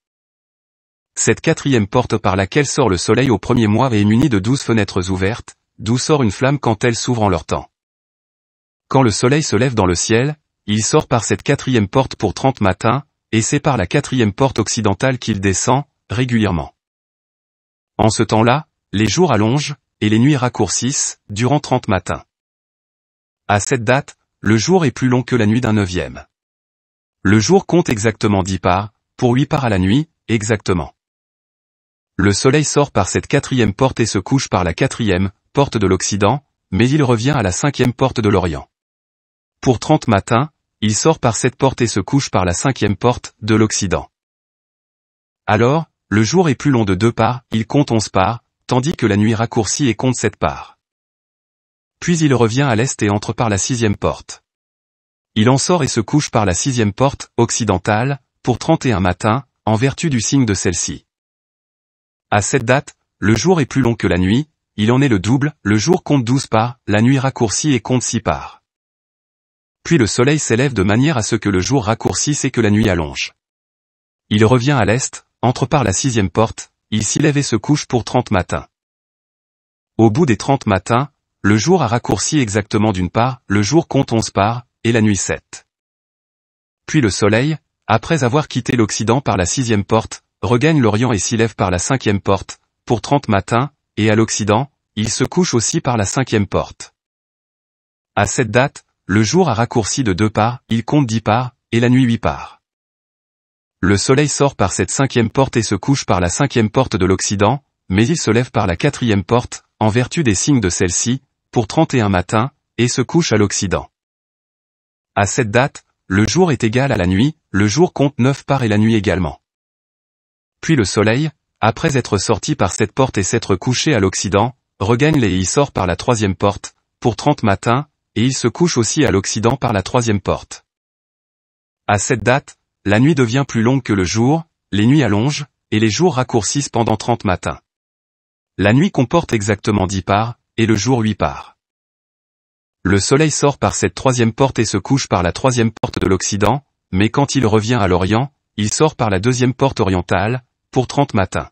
Cette 4e porte par laquelle sort le soleil au premier mois est munie de 12 fenêtres ouvertes, d'où sort une flamme quand elle s'ouvre en leur temps. Quand le soleil se lève dans le ciel, il sort par cette 4e porte pour 30 matins, et c'est par la 4e porte occidentale qu'il descend, régulièrement. En ce temps-là, les jours allongent, et les nuits raccourcissent, durant 30 matins. À cette date, le jour est plus long que la nuit d'un 9e. Le jour compte exactement 10 parts, pour 8 parts à la nuit, exactement. Le soleil sort par cette 4e porte et se couche par la 4e porte de l'Occident, mais il revient à la 5e porte de l'Orient. Pour 30 matins, il sort par cette porte et se couche par la 5e porte de l'Occident. Alors, le jour est plus long de 2 parts, il compte 11 parts, tandis que la nuit raccourcit et compte 7 parts. Puis il revient à l'est et entre par la 6e porte. Il en sort et se couche par la 6e porte occidentale, pour 31 matins, en vertu du signe de celle-ci. À cette date, le jour est plus long que la nuit, il en est le double, le jour compte 12 parts, la nuit raccourcit et compte 6 parts. Puis le soleil s'élève de manière à ce que le jour raccourcisse et que la nuit allonge. Il revient à l'est, entre par la 6e porte, il s'y lève et se couche pour 30 matins. Au bout des 30 matins, le jour a raccourci exactement d'une part, le jour compte 11 parts, et la nuit 7. Puis le soleil, après avoir quitté l'Occident par la 6e porte, regagne l'Orient et s'y lève par la 5e porte, pour 30 matins, et à l'Occident, il se couche aussi par la 5e porte. À cette date, le jour a raccourci de 2 parts, il compte 10 parts, et la nuit 8 parts. Le soleil sort par cette 5e porte et se couche par la 5e porte de l'Occident, mais il se lève par la 4e porte, en vertu des signes de celle-ci, pour 31 matins, et se couche à l'Occident. À cette date, le jour est égal à la nuit, le jour compte 9 parts et la nuit également. Puis le soleil, après être sorti par cette porte et s'être couché à l'Occident, regagne les et y sort par la 3e porte, pour 30 matins, et il se couche aussi à l'Occident par la 3e porte. À cette date, la nuit devient plus longue que le jour, les nuits allongent, et les jours raccourcissent pendant 30 matins. La nuit comporte exactement 10 parts, et le jour 8 parts. Le soleil sort par cette 3e porte et se couche par la 3e porte de l'Occident, mais quand il revient à l'Orient, il sort par la 2e porte orientale, pour 30 matins.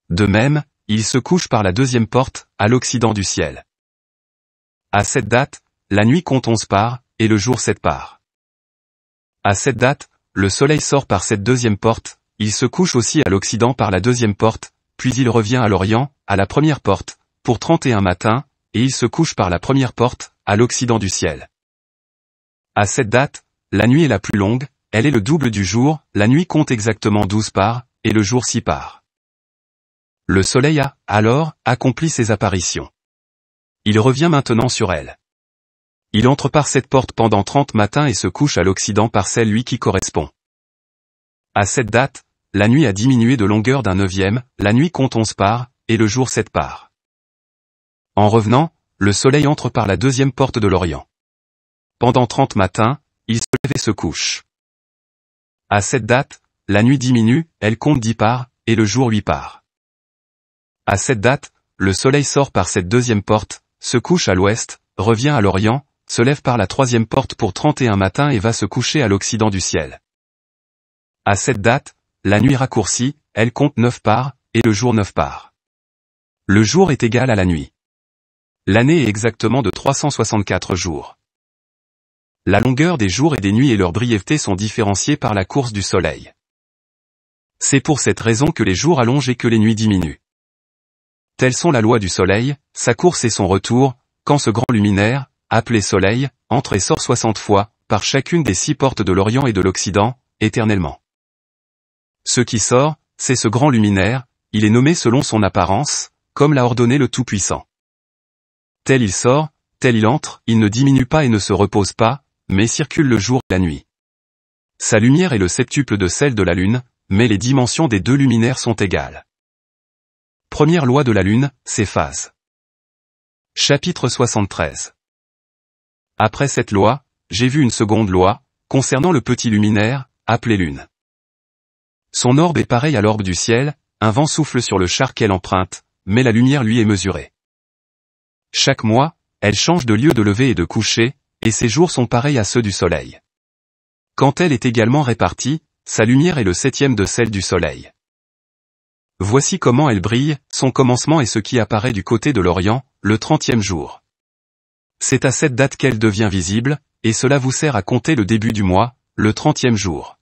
De même, il se couche par la 2e porte, à l'Occident du ciel. À cette date, la nuit compte 11 parts, et le jour 7 parts. À cette date, le soleil sort par cette 2e porte, il se couche aussi à l'Occident par la 2e porte, puis il revient à l'Orient, à la 1re porte, pour 31 matins, et il se couche par la 1re porte, à l'Occident du ciel. À cette date, la nuit est la plus longue, elle est le double du jour, la nuit compte exactement 12 parts, et le jour 6 parts. Le soleil a, alors, accompli ses apparitions. Il revient maintenant sur elle. Il entre par cette porte pendant 30 matins et se couche à l'Occident par celle lui qui correspond. À cette date, la nuit a diminué de longueur d'un 9e, la nuit compte 11 parts, et le jour 7 parts. En revenant, le soleil entre par la 2e porte de l'Orient. Pendant 30 matins, il se lève et se couche. À cette date, la nuit diminue, elle compte 10 parts, et le jour 8 parts. À cette date, le soleil sort par cette 2e porte, se couche à l'ouest, revient à l'Orient, se lève par la troisième porte pour 31 matin et va se coucher à l'occident du ciel. À cette date, la nuit raccourcie, elle compte 9 parts, et le jour 9 parts. Le jour est égal à la nuit. L'année est exactement de 364 jours. La longueur des jours et des nuits et leur brièveté sont différenciées par la course du soleil. C'est pour cette raison que les jours allongent et que les nuits diminuent. Telles sont la loi du soleil, sa course et son retour, quand ce grand luminaire, appelé soleil, entre et sort 60 fois, par chacune des 6 portes de l'Orient et de l'Occident, éternellement. Ce qui sort, c'est ce grand luminaire, il est nommé selon son apparence, comme l'a ordonné le Tout-Puissant. Tel il sort, tel il entre, il ne diminue pas et ne se repose pas, mais circule le jour et la nuit. Sa lumière est le septuple de celle de la lune, mais les dimensions des deux luminaires sont égales. Première loi de la lune, ses phases. Chapitre 73. Après cette loi, j'ai vu une seconde loi, concernant le petit luminaire, appelé lune. Son orbe est pareil à l'orbe du ciel, un vent souffle sur le char qu'elle emprunte, mais la lumière lui est mesurée. Chaque mois, elle change de lieu de lever et de coucher, et ses jours sont pareils à ceux du soleil. Quand elle est également répartie, sa lumière est le 7e de celle du soleil. Voici comment elle brille, son commencement est ce qui apparaît du côté de l'Orient, le 30e jour. C'est à cette date qu'elle devient visible, et cela vous sert à compter le début du mois, le 30e jour.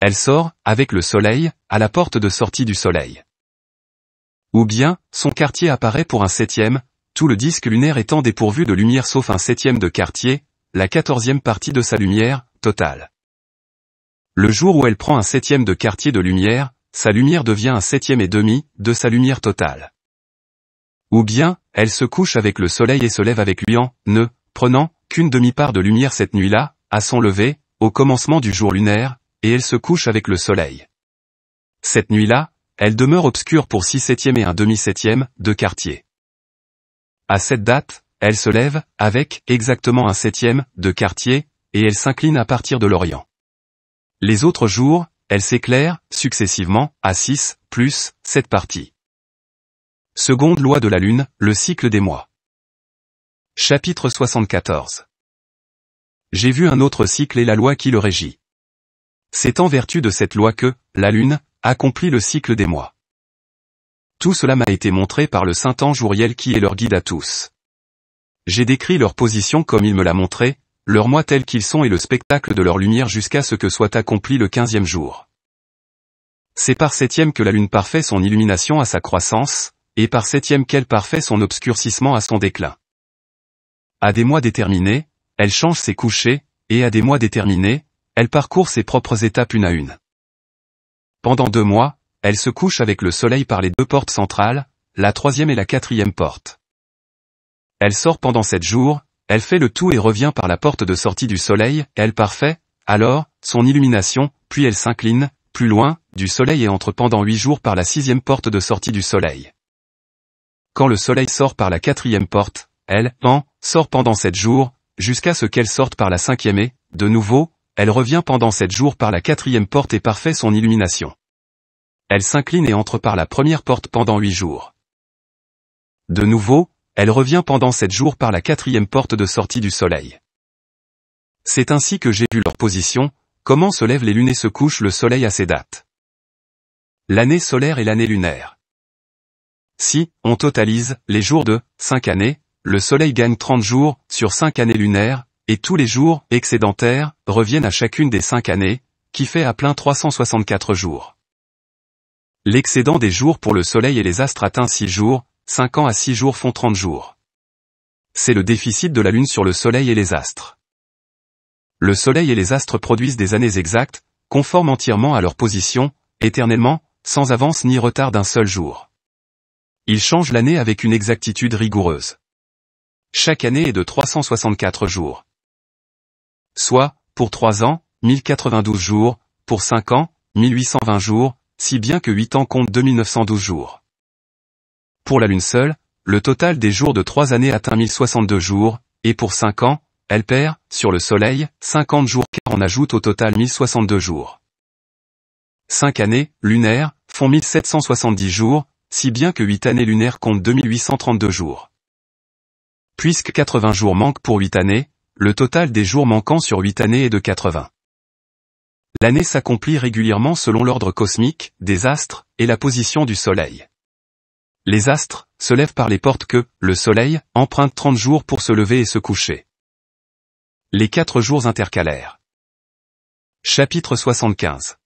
Elle sort, avec le soleil, à la porte de sortie du soleil. Ou bien, son quartier apparaît pour un 7e, tout le disque lunaire étant dépourvu de lumière sauf un 7e de quartier, la 14e partie de sa lumière, totale. Le jour où elle prend un 7e de quartier de lumière, sa lumière devient un 7e et demi, de sa lumière totale. Ou bien, elle se couche avec le soleil et se lève avec lui en, ne prenant, qu'une demi-part de lumière cette nuit-là, à son lever, au commencement du jour lunaire, et elle se couche avec le soleil. Cette nuit-là, elle demeure obscure pour 6/7 et un demi-7e, de quartier. À cette date, elle se lève, avec, exactement un 7e, de quartier, et elle s'incline à partir de l'Orient. Les autres jours, elle s'éclaire, successivement, à 6, plus, 7 parties. Seconde loi de la lune, le cycle des mois. Chapitre 74. J'ai vu un autre cycle et la loi qui le régit. C'est en vertu de cette loi que, la lune, accomplit le cycle des mois. Tout cela m'a été montré par le saint ange Uriel qui est leur guide à tous. J'ai décrit leur position comme il me l'a montré, leurs mois tels qu'ils sont et le spectacle de leur lumière jusqu'à ce que soit accompli le 15e jour. C'est par 7e que la lune parfait son illumination à sa croissance, et par 7e qu'elle parfait son obscurcissement à son déclin. À des mois déterminés, elle change ses couchers, et à des mois déterminés, elle parcourt ses propres étapes une à une. Pendant 2 mois, elle se couche avec le soleil par les 2 portes centrales, la 3e et la 4e porte. Elle sort pendant 7 jours, elle fait le tout et revient par la porte de sortie du soleil, elle parfait, alors, son illumination, puis elle s'incline, plus loin, du soleil et entre pendant 8 jours par la 6e porte de sortie du soleil. Quand le soleil sort par la 4e porte, elle, sort pendant 7 jours, jusqu'à ce qu'elle sorte par la 5e et, de nouveau, elle revient pendant 7 jours par la 4e porte et parfait son illumination. Elle s'incline et entre par la première porte pendant 8 jours. De nouveau, elle revient pendant 7 jours par la 4e porte de sortie du soleil. C'est ainsi que j'ai vu leur position, comment se lèvent les lunes et se couche le soleil à ces dates. L'année solaire et l'année lunaire. Si, on totalise, les jours de 5 années, le soleil gagne 30 jours, sur 5 années lunaires, et tous les jours, excédentaires, reviennent à chacune des 5 années, qui fait à plein 364 jours. L'excédent des jours pour le soleil et les astres atteint 6 jours, 5 ans à 6 jours font 30 jours. C'est le déficit de la lune sur le soleil et les astres. Le soleil et les astres produisent des années exactes, conformes entièrement à leur position, éternellement, sans avance ni retard d'un seul jour. Ils changent l'année avec une exactitude rigoureuse. Chaque année est de 364 jours. Soit, pour 3 ans, 1092 jours, pour 5 ans, 1820 jours, si bien que 8 ans comptent 2912 jours. Pour la lune seule, le total des jours de 3 années atteint 1062 jours, et pour 5 ans, elle perd, sur le soleil, 50 jours car on ajoute au total 1062 jours. 5 années, lunaires, font 1770 jours, si bien que 8 années lunaires comptent 2832 jours. Puisque 80 jours manquent pour 8 années, le total des jours manquants sur 8 années est de 80. L'année s'accomplit régulièrement selon l'ordre cosmique, des astres, et la position du Soleil. Les astres se lèvent par les portes que, le Soleil, emprunte 30 jours pour se lever et se coucher. Les 4 jours intercalaires. Chapitre 75.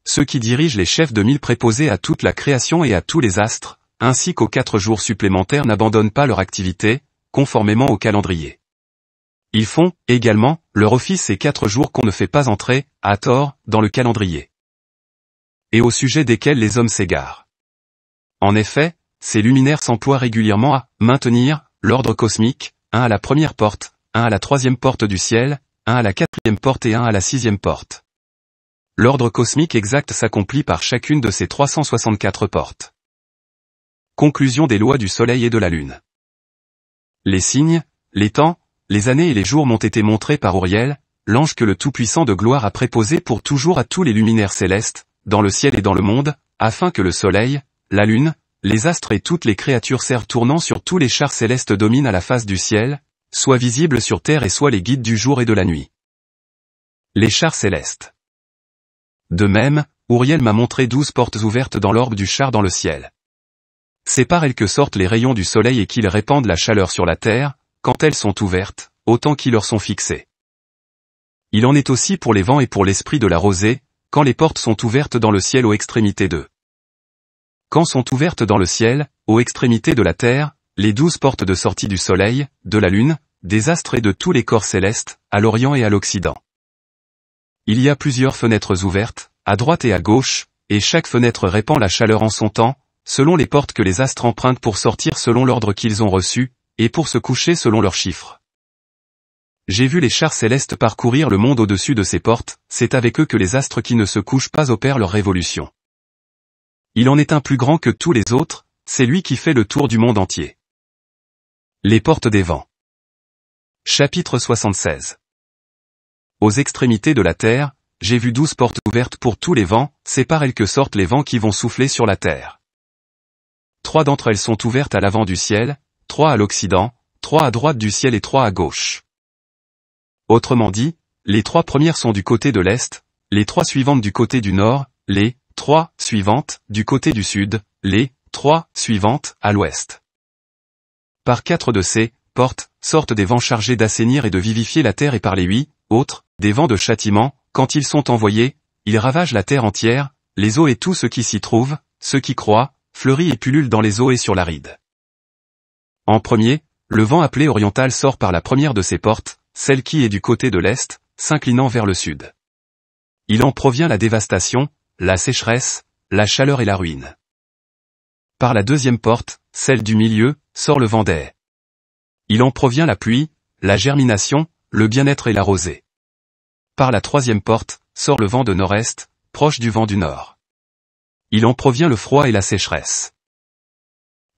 Ceux qui dirigent les chefs de mille préposés à toute la création et à tous les astres, ainsi qu'aux 4 jours supplémentaires n'abandonnent pas leur activité, conformément au calendrier. Ils font, également, leur office ces 4 jours qu'on ne fait pas entrer, à tort, dans le calendrier. Et au sujet desquels les hommes s'égarent. En effet, ces luminaires s'emploient régulièrement à maintenir l'ordre cosmique, un à la première porte, un à la troisième porte du ciel, un à la quatrième porte et un à la sixième porte. L'ordre cosmique exact s'accomplit par chacune de ces 364 portes. Conclusion des lois du Soleil et de la Lune. Les signes, les temps, les années et les jours m'ont été montrés par Uriel, l'ange que le Tout-Puissant de gloire a préposé pour toujours à tous les luminaires célestes, dans le ciel et dans le monde, afin que le Soleil, la Lune, les astres et toutes les créatures servent tournant sur tous les chars célestes dominent à la face du ciel, soient visibles sur terre et soient les guides du jour et de la nuit. Les chars célestes. De même, Uriel m'a montré 12 portes ouvertes dans l'orbe du char dans le ciel. C'est par elles que sortent les rayons du soleil et qu'ils répandent la chaleur sur la terre, quand elles sont ouvertes, autant qu'ils leur sont fixés. Il en est aussi pour les vents et pour l'esprit de la rosée, quand les portes sont ouvertes dans le ciel aux extrémités d'eux. Quand sont ouvertes dans le ciel, aux extrémités de la terre, les 12 portes de sortie du soleil, de la lune, des astres et de tous les corps célestes, à l'orient et à l'occident. Il y a plusieurs fenêtres ouvertes, à droite et à gauche, et chaque fenêtre répand la chaleur en son temps, selon les portes que les astres empruntent pour sortir selon l'ordre qu'ils ont reçu, et pour se coucher selon leurs chiffres. J'ai vu les chars célestes parcourir le monde au-dessus de ces portes, c'est avec eux que les astres qui ne se couchent pas opèrent leur révolution. Il en est un plus grand que tous les autres, c'est lui qui fait le tour du monde entier. Les portes des vents. Chapitre 76. Aux extrémités de la terre, j'ai vu 12 portes ouvertes pour tous les vents, c'est par elles que sortent les vents qui vont souffler sur la terre. 3 d'entre elles sont ouvertes à l'avant du ciel, 3 à l'occident, 3 à droite du ciel et 3 à gauche. Autrement dit, les 3 premières sont du côté de l'est, les 3 suivantes du côté du nord, les 3 suivantes du côté du sud, les 3 suivantes à l'ouest. Par 4 de ces portes sortent des vents chargés d'assainir et de vivifier la terre et par les 8 autres, des vents de châtiment, quand ils sont envoyés, ils ravagent la terre entière, les eaux et tout ce qui s'y trouve, ceux qui croient, fleurit et pullule dans les eaux et sur l'aride. En premier, le vent appelé oriental sort par la première de ces portes, celle qui est du côté de l'est, s'inclinant vers le sud. Il en provient la dévastation, la sécheresse, la chaleur et la ruine. Par la deuxième porte, celle du milieu, sort le vent des. Il en provient la pluie, la germination, le bien-être et la rosée. Par la troisième porte, sort le vent de nord-est, proche du vent du nord. Il en provient le froid et la sécheresse.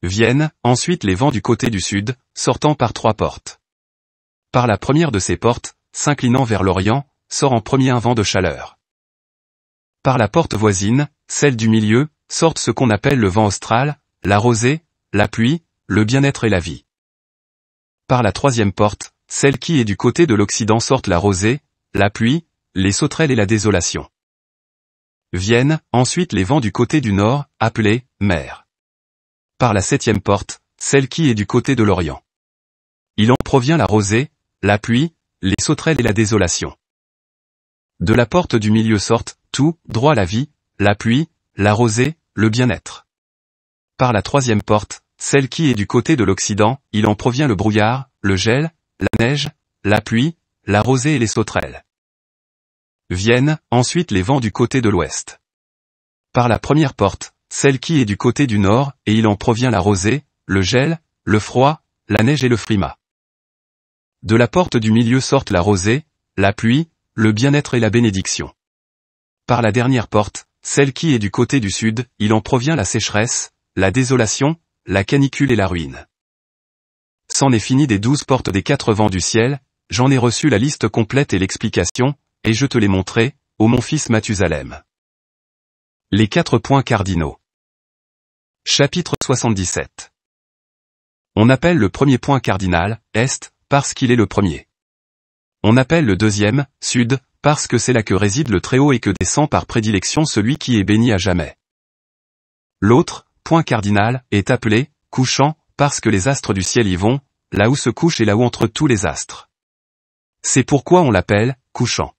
Viennent, ensuite les vents du côté du sud, sortant par 3 portes. Par la première de ces portes, s'inclinant vers l'orient, sort en premier un vent de chaleur. Par la porte voisine, celle du milieu, sortent ce qu'on appelle le vent austral, la rosée, la pluie, le bien-être et la vie. Par la troisième porte, celle qui est du côté de l'occident sortent la rosée, la pluie, les sauterelles et la désolation. Viennent, ensuite les vents du côté du nord, appelés mer. Par la septième porte, celle qui est du côté de l'orient. Il en provient la rosée, la pluie, les sauterelles et la désolation. De la porte du milieu sortent, tout, droit la vie, la pluie, la rosée, le bien-être. Par la troisième porte, celle qui est du côté de l'occident, il en provient le brouillard, le gel, la neige, la pluie, la rosée et les sauterelles. Viennent, ensuite les vents du côté de l'ouest. Par la première porte, celle qui est du côté du nord, et il en provient la rosée, le gel, le froid, la neige et le frimas. De la porte du milieu sortent la rosée, la pluie, le bien-être et la bénédiction. Par la dernière porte, celle qui est du côté du sud, il en provient la sécheresse, la désolation, la canicule et la ruine. C'en est fini des 12 portes des 4 vents du ciel, j'en ai reçu la liste complète et l'explication, et je te l'ai montré, ô mon fils Mathusalem. Les 4 points cardinaux. Chapitre 77. On appelle le premier point cardinal, Est, parce qu'il est le premier. On appelle le deuxième, Sud, parce que c'est là que réside le Très-Haut et que descend par prédilection celui qui est béni à jamais. L'autre, point cardinal, est appelé, couchant, parce que les astres du ciel y vont, là où se couche et là où entre tous les astres. C'est pourquoi on l'appelle, couchant.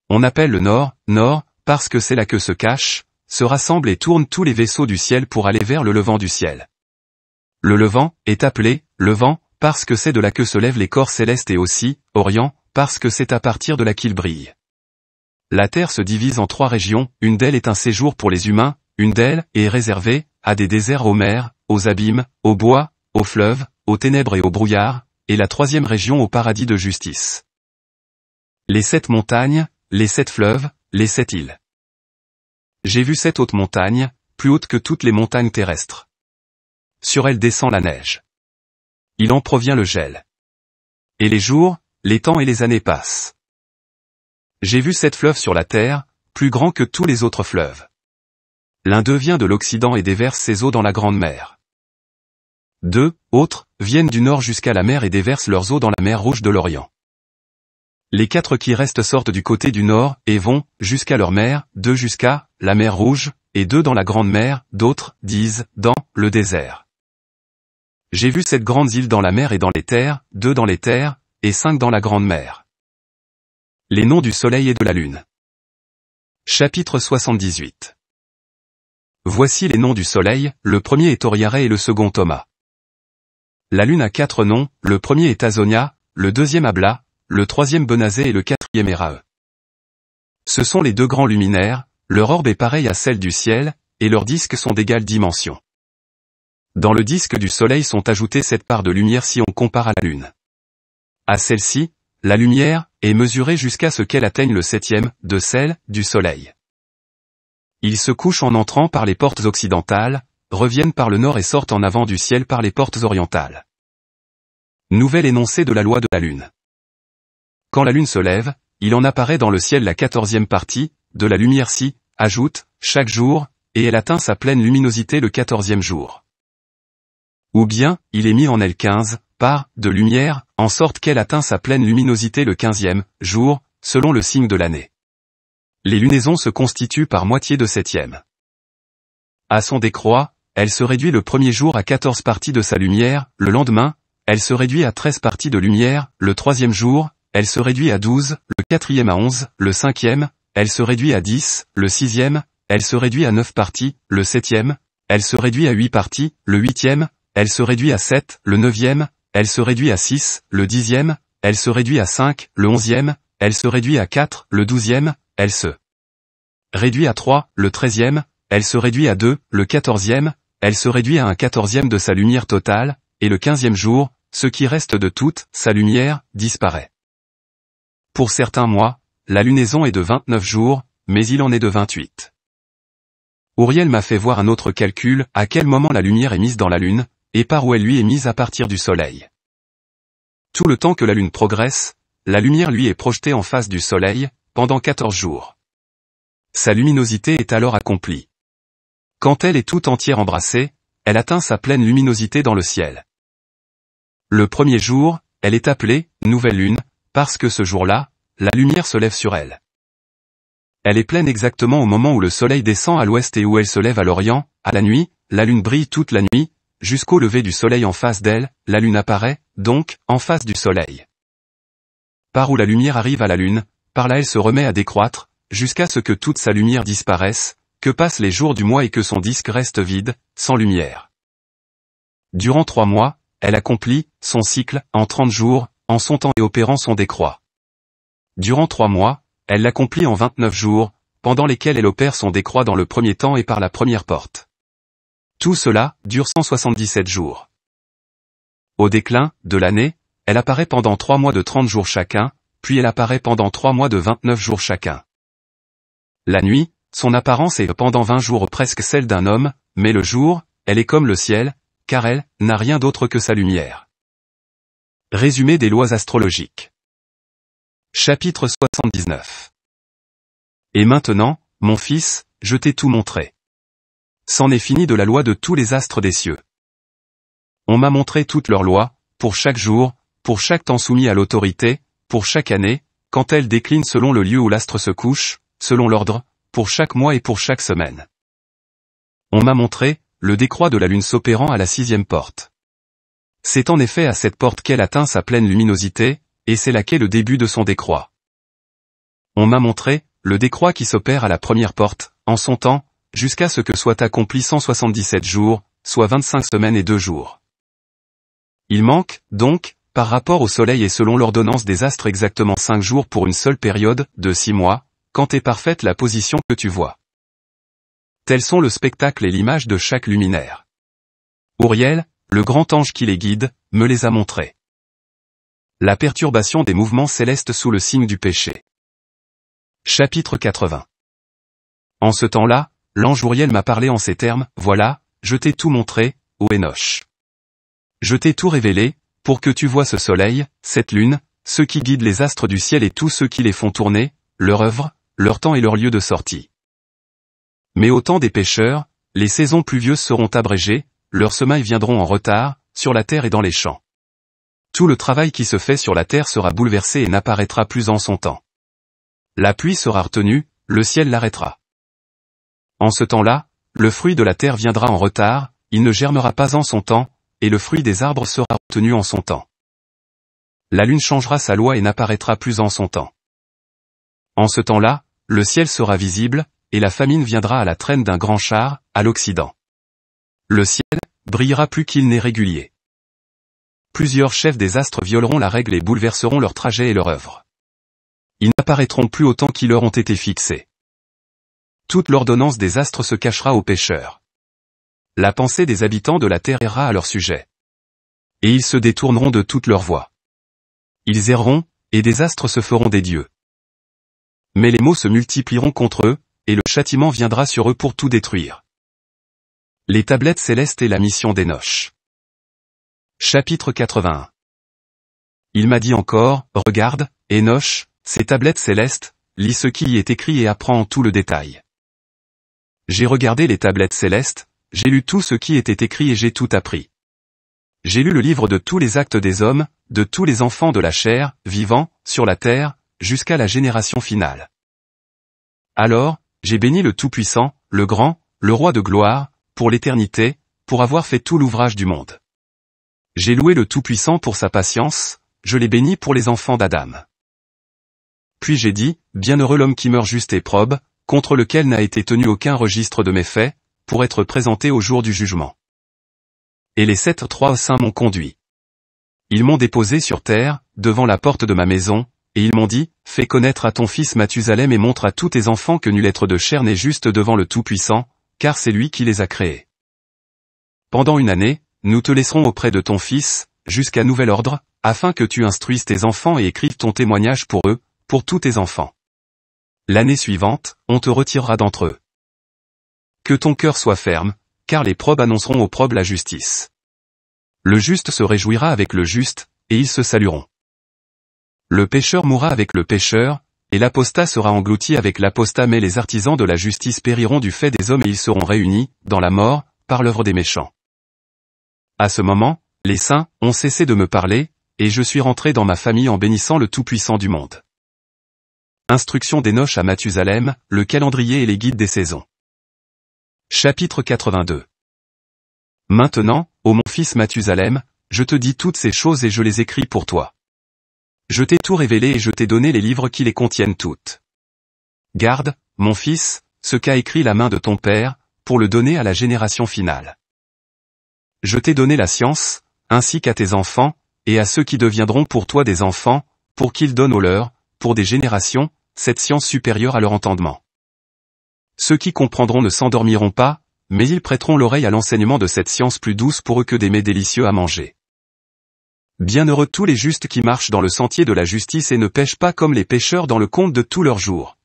On appelle le nord, nord, parce que c'est là que se cachent, se rassemblent et tournent tous les vaisseaux du ciel pour aller vers le levant du ciel. Le levant, est appelé, levant, parce que c'est de là que se lèvent les corps célestes et aussi, orient, parce que c'est à partir de là qu'ils brillent. La terre se divise en 3 régions, une d'elles est un séjour pour les humains, une d'elles est réservée, à des déserts, aux mers, aux abîmes, aux bois, aux fleuves, aux ténèbres et aux brouillards, et la 3e région au paradis de justice. Les 7 montagnes, les 7 fleuves, les 7 îles. J'ai vu 7 hautes montagnes, plus hautes que toutes les montagnes terrestres. Sur elles descend la neige. Il en provient le gel. Et les jours, les temps et les années passent. J'ai vu 7 fleuves sur la terre, plus grands que tous les autres fleuves. L'un d'eux vient de l'Occident et déverse ses eaux dans la grande mer. 2 autres viennent du nord jusqu'à la mer et déversent leurs eaux dans la mer Rouge de l'Orient. Les 4 qui restent sortent du côté du nord et vont jusqu'à leur mer, 2 jusqu'à la mer Rouge, et 2 dans la grande mer, d'autres disent dans le désert. J'ai vu 7 grandes îles dans la mer et dans les terres, 2 dans les terres, et 5 dans la grande mer. Les noms du soleil et de la lune. Chapitre 78. Voici les noms du soleil, le premier est Oriaré et le second Thomas. La lune a 4 noms, le premier est Azonia, le deuxième Abla, le troisième Benazé et le 4e Erae. Ce sont les 2 grands luminaires, leur orbe est pareille à celle du ciel, et leurs disques sont d'égale dimension. Dans le disque du soleil sont ajoutées 7 parts de lumière si on compare à la lune. À celle-ci, la lumière est mesurée jusqu'à ce qu'elle atteigne le 7e de celle du soleil. Ils se couchent en entrant par les portes occidentales, reviennent par le nord et sortent en avant du ciel par les portes orientales. Nouvel énoncé de la loi de la lune. Quand la lune se lève, il en apparaît dans le ciel la 14e partie, de la lumière si, ajoute, chaque jour, et elle atteint sa pleine luminosité le 14e jour. Ou bien, il est mis en elle 15 parts de lumière, en sorte qu'elle atteint sa pleine luminosité le 15e jour, selon le signe de l'année. Les lunaisons se constituent par moitié de 7e. À son décroît, elle se réduit le premier jour à 14 parties de sa lumière, le lendemain, elle se réduit à 13 parties de lumière, le 3e jour, elle se réduit à 12, le 4e à 11, le 5e, elle se réduit à 10, le 6e, elle se réduit à 9 parties, le 7e, elle se réduit à 8 parties, le 8e, elle se réduit à 7, le 9e, elle se réduit à 6, le 10e, elle se réduit à 5, le 11e, elle se réduit à 4, le 12e, elle se réduit à 3, le 13e, elle se réduit à 2, le 14e, elle se réduit à un 14e de sa lumière totale, et le 15e jour, ce qui reste de toute sa lumière, disparaît. Pour certains mois, la lunaison est de 29 jours, mais il en est de 28. Ouriel m'a fait voir un autre calcul, à quel moment la lumière est mise dans la lune, et par où elle lui est mise à partir du soleil. Tout le temps que la lune progresse, la lumière lui est projetée en face du soleil, pendant 14 jours. Sa luminosité est alors accomplie. Quand elle est tout entière embrassée, elle atteint sa pleine luminosité dans le ciel. Le premier jour, elle est appelée « nouvelle lune », parce que ce jour-là, la lumière se lève sur elle. Elle est pleine exactement au moment où le soleil descend à l'ouest et où elle se lève à l'orient, à la nuit, la lune brille toute la nuit, jusqu'au lever du soleil en face d'elle, la lune apparaît, donc, en face du soleil. Par où la lumière arrive à la lune, par là elle se remet à décroître, jusqu'à ce que toute sa lumière disparaisse, que passent les jours du mois et que son disque reste vide, sans lumière. Durant 3 mois, elle accomplit son cycle, en 30 jours, en son temps et opérant son décroît. Durant 3 mois, elle l'accomplit en 29 jours, pendant lesquels elle opère son décroît dans le premier temps et par la première porte. Tout cela dure 177 jours. Au déclin de l'année, elle apparaît pendant 3 mois de 30 jours chacun, puis elle apparaît pendant 3 mois de 29 jours chacun. La nuit, son apparence est pendant 20 jours presque celle d'un homme, mais le jour, elle est comme le ciel, car elle n'a rien d'autre que sa lumière. Résumé des lois astrologiques. Chapitre 79. Et maintenant, mon fils, je t'ai tout montré. C'en est fini de la loi de tous les astres des cieux. On m'a montré toutes leurs lois, pour chaque jour, pour chaque temps soumis à l'autorité, pour chaque année, quand elle décline selon le lieu où l'astre se couche, selon l'ordre, pour chaque mois et pour chaque semaine. On m'a montré, le décroît de la lune s'opérant à la 6e porte. C'est en effet à cette porte qu'elle atteint sa pleine luminosité, et c'est là qu'est le début de son décroît. On m'a montré, le décroît qui s'opère à la 1re porte, en son temps, jusqu'à ce que soit accompli 177 jours, soit 25 semaines et 2 jours. Il manque, donc, par rapport au soleil et selon l'ordonnance des astres exactement 5 jours pour une seule période, de 6 mois, quand est parfaite la position que tu vois. Tels sont le spectacle et l'image de chaque luminaire. Uriel, le grand ange qui les guide, me les a montrés. La perturbation des mouvements célestes sous le signe du péché. Chapitre 80. En ce temps-là, l'ange Uriel m'a parlé en ces termes, « Voilà, je t'ai tout montré, ô Enoch. Je t'ai tout révélé, pour que tu vois ce soleil, cette lune, ceux qui guident les astres du ciel et tous ceux qui les font tourner, leur œuvre, leur temps et leur lieu de sortie. Mais au temps des pécheurs, les saisons pluvieuses seront abrégées, leurs semailles viendront en retard, sur la terre et dans les champs. Tout le travail qui se fait sur la terre sera bouleversé et n'apparaîtra plus en son temps. La pluie sera retenue, le ciel l'arrêtera. En ce temps-là, le fruit de la terre viendra en retard, il ne germera pas en son temps, et le fruit des arbres sera retenu en son temps. La lune changera sa loi et n'apparaîtra plus en son temps. En ce temps-là, le ciel sera visible, et la famine viendra à la traîne d'un grand char, à l'Occident. Le ciel brillera plus qu'il n'est régulier. Plusieurs chefs des astres violeront la règle et bouleverseront leur trajet et leur œuvre. Ils n'apparaîtront plus au temps qui leur ont été fixés. Toute l'ordonnance des astres se cachera aux pécheurs. La pensée des habitants de la terre errera à leur sujet. Et ils se détourneront de toutes leurs voies. Ils erreront, et des astres se feront des dieux. Mais les maux se multiplieront contre eux, et le châtiment viendra sur eux pour tout détruire. Les tablettes célestes et la mission d'Enoch. Chapitre 81. Il m'a dit encore, regarde, Enoch, ces tablettes célestes, lis ce qui y est écrit et apprends en tout le détail. J'ai regardé les tablettes célestes, j'ai lu tout ce qui était écrit et j'ai tout appris. J'ai lu le livre de tous les actes des hommes, de tous les enfants de la chair, vivants, sur la terre, jusqu'à la génération finale. Alors, j'ai béni le Tout-Puissant, le Grand, le Roi de gloire, pour l'éternité, pour avoir fait tout l'ouvrage du monde. J'ai loué le Tout-Puissant pour sa patience, je l'ai béni pour les enfants d'Adam. Puis j'ai dit, bienheureux l'homme qui meurt juste et probe, contre lequel n'a été tenu aucun registre de mes faits, pour être présenté au jour du jugement. Et les 7 saints m'ont conduit. Ils m'ont déposé sur terre, devant la porte de ma maison, et ils m'ont dit, fais connaître à ton fils Mathusalem et montre à tous tes enfants que nul être de chair n'est juste devant le Tout-Puissant, car c'est lui qui les a créés. Pendant une année, nous te laisserons auprès de ton fils, jusqu'à nouvel ordre, afin que tu instruises tes enfants et écrives ton témoignage pour eux, pour tous tes enfants. L'année suivante, on te retirera d'entre eux. Que ton cœur soit ferme, car les probes annonceront aux probes la justice. Le juste se réjouira avec le juste, et ils se salueront. Le pécheur mourra avec le pécheur, et l'apostat sera englouti avec l'apostat, mais les artisans de la justice périront du fait des hommes et ils seront réunis, dans la mort, par l'œuvre des méchants. À ce moment, les saints ont cessé de me parler, et je suis rentré dans ma famille en bénissant le Tout-Puissant du monde. Instruction d'Enoch à Mathusalem, le calendrier et les guides des saisons. Chapitre 82. Maintenant, ô mon fils Mathusalem, je te dis toutes ces choses et je les écris pour toi. Je t'ai tout révélé et je t'ai donné les livres qui les contiennent toutes. Garde, mon fils, ce qu'a écrit la main de ton père, pour le donner à la génération finale. Je t'ai donné la science, ainsi qu'à tes enfants, et à ceux qui deviendront pour toi des enfants, pour qu'ils donnent aux leurs, pour des générations, cette science supérieure à leur entendement. Ceux qui comprendront ne s'endormiront pas, mais ils prêteront l'oreille à l'enseignement de cette science plus douce pour eux que des mets délicieux à manger. Bienheureux tous les justes qui marchent dans le sentier de la justice et ne pêchent pas comme les pécheurs dans le compte de tous leurs jours.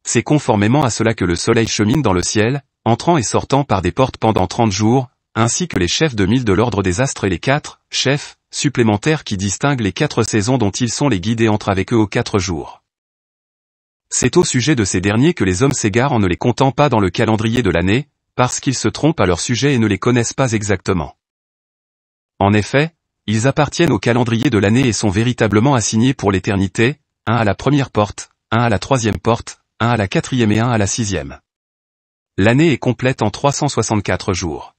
C'est conformément à cela que le soleil chemine dans le ciel, entrant et sortant par des portes pendant 30 jours, ainsi que les chefs de 1000 de l'ordre des astres et les 4 chefs supplémentaires qui distinguent les 4 saisons dont ils sont les guides et entrent avec eux aux 4 jours. C'est au sujet de ces derniers que les hommes s'égarent en ne les comptant pas dans le calendrier de l'année, parce qu'ils se trompent à leur sujet et ne les connaissent pas exactement. En effet, ils appartiennent au calendrier de l'année et sont véritablement assignés pour l'éternité, un à la première porte, un à la troisième porte, un à la quatrième et un à la sixième. L'année est complète en 364 jours.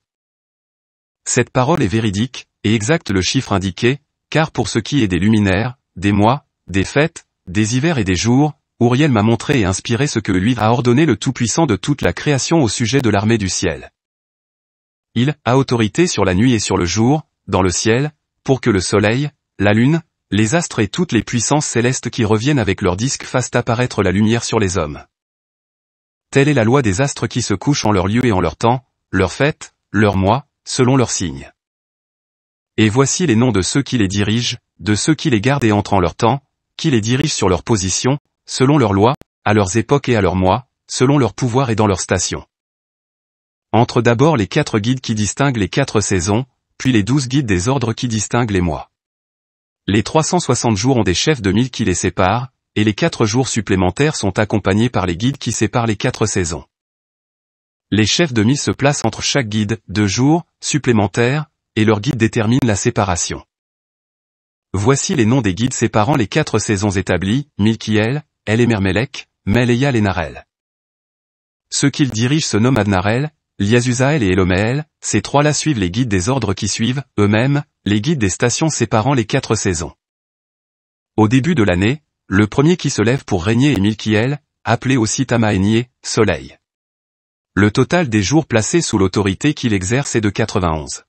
Cette parole est véridique, et exacte le chiffre indiqué, car pour ce qui est des luminaires, des mois, des fêtes, des hivers et des jours, Uriel m'a montré et inspiré ce que lui a ordonné le Tout-Puissant de toute la création au sujet de l'armée du ciel. Il a autorité sur la nuit et sur le jour, dans le ciel, pour que le soleil, la lune, les astres et toutes les puissances célestes qui reviennent avec leurs disques fassent apparaître la lumière sur les hommes. Telle est la loi des astres qui se couchent en leur lieu et en leur temps, leurs fêtes, leurs mois, selon leurs signes. Et voici les noms de ceux qui les dirigent, de ceux qui les gardent et entrent en leur temps, qui les dirigent sur leur position, selon leurs lois, à leurs époques et à leurs mois, selon leur pouvoir et dans leurs stations. Entrent d'abord les 4 guides qui distinguent les 4 saisons, puis les 12 guides des ordres qui distinguent les mois. Les 360 jours ont des chefs de 1000 qui les séparent, et les 4 jours supplémentaires sont accompagnés par les guides qui séparent les 4 saisons. Les chefs de 1000 se placent entre chaque guide, 2 jours, supplémentaires, et leur guide détermine la séparation. Voici les noms des guides séparant les 4 saisons établies, Milkiel, Elimelech, Mel-Eyal et Narel. Ceux qu'ils dirigent se nomment Adnarel, Liazuzael et Elomeel, ces 3-là suivent les guides des ordres qui suivent, eux-mêmes, les guides des stations séparant les 4 saisons. Au début de l'année, le premier qui se lève pour régner est Milkiel, appelé aussi Tamaénié, soleil. Le total des jours placés sous l'autorité qu'il exerce est de 91.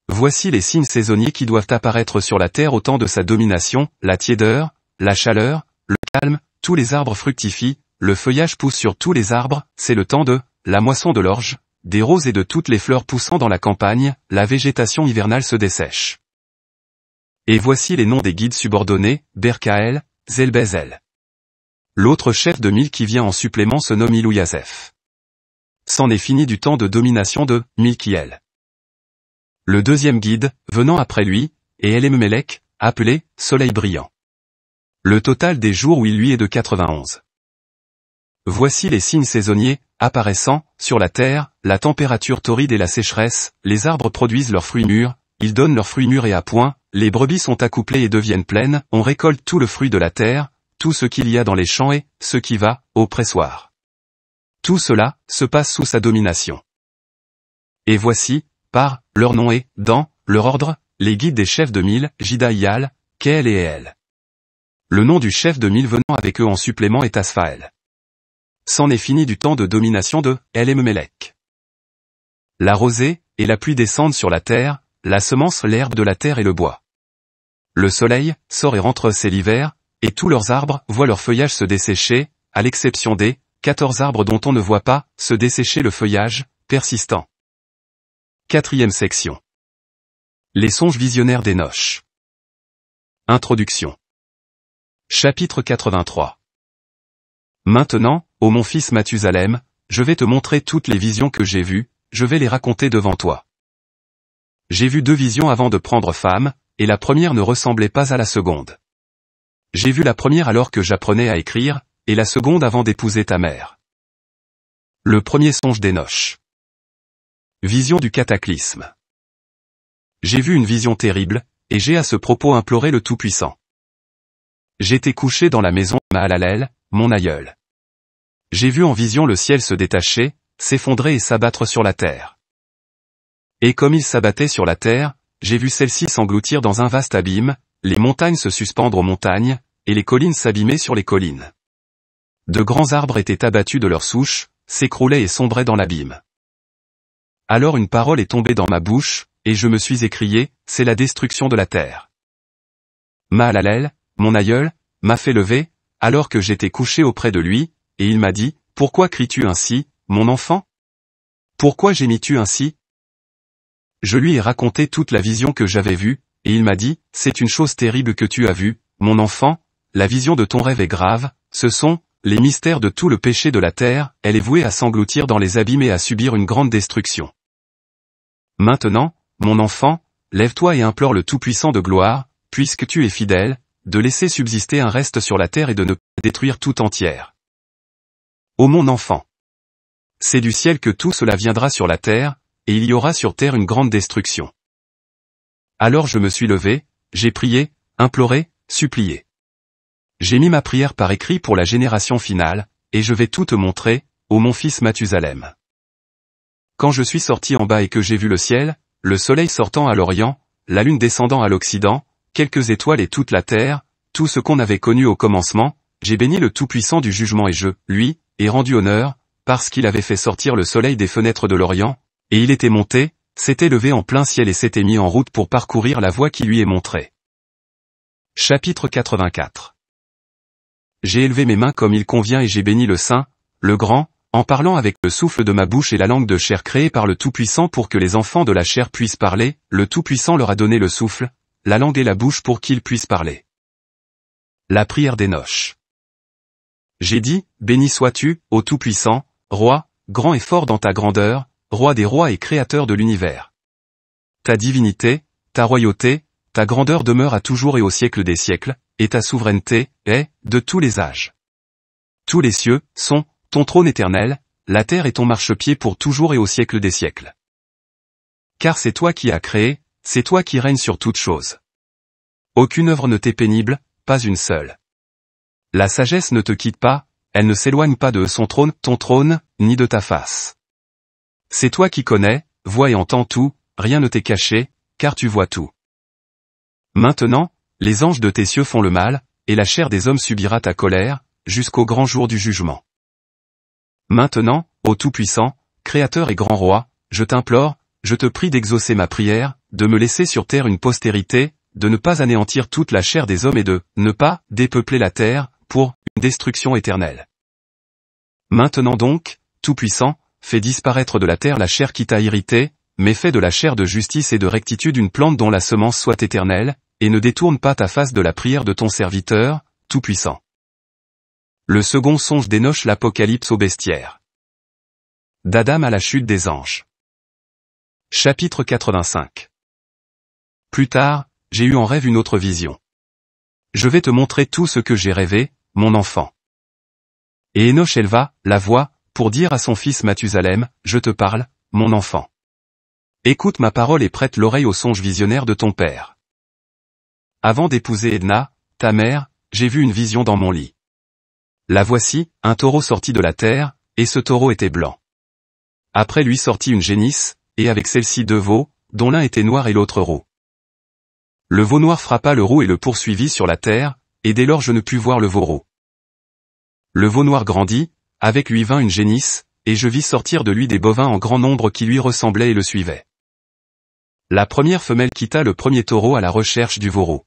Voici les signes saisonniers qui doivent apparaître sur la terre au temps de sa domination, la tiédeur, la chaleur, le calme, tous les arbres fructifient, le feuillage pousse sur tous les arbres, c'est le temps de la moisson de l'orge, des roses et de toutes les fleurs poussant dans la campagne, la végétation hivernale se dessèche. Et voici les noms des guides subordonnés, Berkael, Zelbezel. L'autre chef de 1000 qui vient en supplément se nomme Ilouyazef. C'en est fini du temps de domination de Milkiel. Le deuxième guide, venant après lui, est Elimelech, appelé Soleil brillant. Le total des jours où il lui est de 91. Voici les signes saisonniers, apparaissant, sur la terre, la température torride et la sécheresse, les arbres produisent leurs fruits mûrs, ils donnent leurs fruits mûrs et à point, les brebis sont accouplées et deviennent pleines, on récolte tout le fruit de la terre, tout ce qu'il y a dans les champs et, ce qui va, au pressoir. Tout cela, se passe sous sa domination. Et voici, par, leur nom et, dans, leur ordre, les guides des chefs de 1000, Jidaïal, Kéel et El. Le nom du chef de 1000 venant avec eux en supplément est Asfaël. C'en est fini du temps de domination de Elimelech. La rosée et la pluie descendent sur la terre, la semence, l'herbe de la terre et le bois. Le soleil sort et rentre, c'est l'hiver, et tous leurs arbres voient leur feuillage se dessécher, à l'exception des 14 arbres dont on ne voit pas se dessécher le feuillage, persistant. 4e section. Les songes visionnaires d'Enoch. Introduction. Chapitre 83. Maintenant, ô mon fils Mathusalem, je vais te montrer toutes les visions que j'ai vues, je vais les raconter devant toi. J'ai vu 2 visions avant de prendre femme, et la première ne ressemblait pas à la seconde. J'ai vu la première alors que j'apprenais à écrire, et la seconde avant d'épouser ta mère. Le premier songe d'Enoch. Vision du cataclysme. J'ai vu une vision terrible, et j'ai à ce propos imploré le Tout-Puissant. J'étais couché dans la maison de Mahalalel, mon aïeul. J'ai vu en vision le ciel se détacher, s'effondrer et s'abattre sur la terre. Et comme il s'abattait sur la terre, j'ai vu celle-ci s'engloutir dans un vaste abîme, les montagnes se suspendre aux montagnes, et les collines s'abîmer sur les collines. De grands arbres étaient abattus de leurs souches, s'écroulaient et sombraient dans l'abîme. Alors une parole est tombée dans ma bouche, et je me suis écrié, c'est la destruction de la terre. Mahalalel, mon aïeul, m'a fait lever, alors que j'étais couché auprès de lui, et il m'a dit, pourquoi cries-tu ainsi, mon enfant? Pourquoi gémis-tu ainsi? Je lui ai raconté toute la vision que j'avais vue, et il m'a dit, c'est une chose terrible que tu as vue, mon enfant, la vision de ton rêve est grave, ce sont, les mystères de tout le péché de la terre, elle est vouée à s'engloutir dans les abîmes et à subir une grande destruction. Maintenant, mon enfant, lève-toi et implore le Tout-Puissant de gloire, puisque tu es fidèle, de laisser subsister un reste sur la terre et de ne pas détruire tout entière. Ô mon enfant! C'est du ciel que tout cela viendra sur la terre, et il y aura sur terre une grande destruction. Alors je me suis levé, j'ai prié, imploré, supplié. J'ai mis ma prière par écrit pour la génération finale, et je vais tout te montrer, ô mon fils Mathusalem. Quand je suis sorti en bas et que j'ai vu le ciel, le soleil sortant à l'orient, la lune descendant à l'occident, quelques étoiles et toute la terre, tout ce qu'on avait connu au commencement, j'ai béni le Tout-Puissant du jugement et je, lui, ai rendu honneur, parce qu'il avait fait sortir le soleil des fenêtres de l'Orient, et il était monté, s'était levé en plein ciel et s'était mis en route pour parcourir la voie qui lui est montrée. Chapitre 84. J'ai élevé mes mains comme il convient et j'ai béni le Saint, le Grand, en parlant avec le souffle de ma bouche et la langue de chair créée par le Tout-Puissant pour que les enfants de la chair puissent parler, le Tout-Puissant leur a donné le souffle, la langue et la bouche pour qu'ils puissent parler. La prière d'Hénoch. J'ai dit, béni sois-tu, ô Tout-Puissant, Roi, grand et fort dans ta grandeur, Roi des rois et créateur de l'univers. Ta divinité, ta royauté, ta grandeur demeure à toujours et au siècle des siècles, et ta souveraineté est, de tous les âges. Tous les cieux sont ton trône éternel, la terre est ton marchepied pour toujours et au siècle des siècles. Car c'est toi qui as créé, c'est toi qui règnes sur toutes choses. Aucune œuvre ne t'est pénible, pas une seule. La sagesse ne te quitte pas, elle ne s'éloigne pas de son trône, ton trône, ni de ta face. C'est toi qui connais, vois et entends tout, rien ne t'est caché, car tu vois tout. Maintenant, les anges de tes cieux font le mal, et la chair des hommes subira ta colère, jusqu'au grand jour du jugement. Maintenant, ô Tout-Puissant, Créateur et grand Roi, je t'implore, je te prie d'exaucer ma prière, de me laisser sur terre une postérité, de ne pas anéantir toute la chair des hommes et de ne pas dépeupler la terre, pour une destruction éternelle. Maintenant donc, Tout-Puissant, fais disparaître de la terre la chair qui t'a irrité, mais fais de la chair de justice et de rectitude une plante dont la semence soit éternelle, et ne détourne pas ta face de la prière de ton serviteur, Tout-Puissant. Le second songe d'Hénoch, l'Apocalypse au bestiaire. D'Adam à la chute des anges. Chapitre 85. Plus tard, j'ai eu en rêve une autre vision. Je vais te montrer tout ce que j'ai rêvé, mon enfant. Et Hénoch éleva la voix, pour dire à son fils Mathusalem, je te parle, mon enfant. Écoute ma parole et prête l'oreille au songe visionnaire de ton père. Avant d'épouser Edna, ta mère, j'ai vu une vision dans mon lit. La voici, un taureau sorti de la terre, et ce taureau était blanc. Après lui sortit une génisse, et avec celle-ci deux veaux, dont l'un était noir et l'autre roux. Le veau noir frappa le roux et le poursuivit sur la terre, et dès lors je ne pus voir le veau roux. Le veau noir grandit, avec lui vint une génisse, et je vis sortir de lui des bovins en grand nombre qui lui ressemblaient et le suivaient. La première femelle quitta le premier taureau à la recherche du veau roux.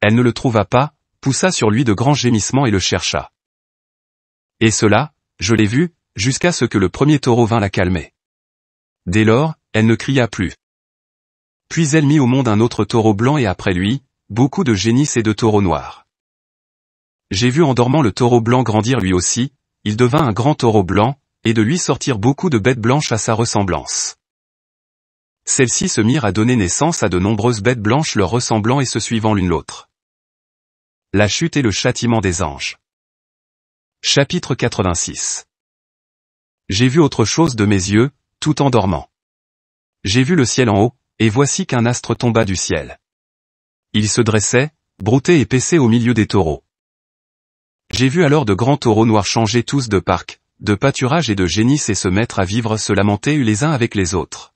Elle ne le trouva pas, poussa sur lui de grands gémissements et le chercha. Et cela, je l'ai vu, jusqu'à ce que le premier taureau vînt la calmer. Dès lors, elle ne cria plus. Puis elle mit au monde un autre taureau blanc et après lui, beaucoup de génisses et de taureaux noirs. J'ai vu en dormant le taureau blanc grandir lui aussi, il devint un grand taureau blanc, et de lui sortir beaucoup de bêtes blanches à sa ressemblance. Celles-ci se mirent à donner naissance à de nombreuses bêtes blanches leur ressemblant et se suivant l'une l'autre. La chute et le châtiment des anges. Chapitre 86. J'ai vu autre chose de mes yeux, tout en dormant. J'ai vu le ciel en haut, et voici qu'un astre tomba du ciel. Il se dressait, brouté et paissé au milieu des taureaux. J'ai vu alors de grands taureaux noirs changer tous de parc, de pâturage et de génisses et se mettre à vivre se lamenter les uns avec les autres.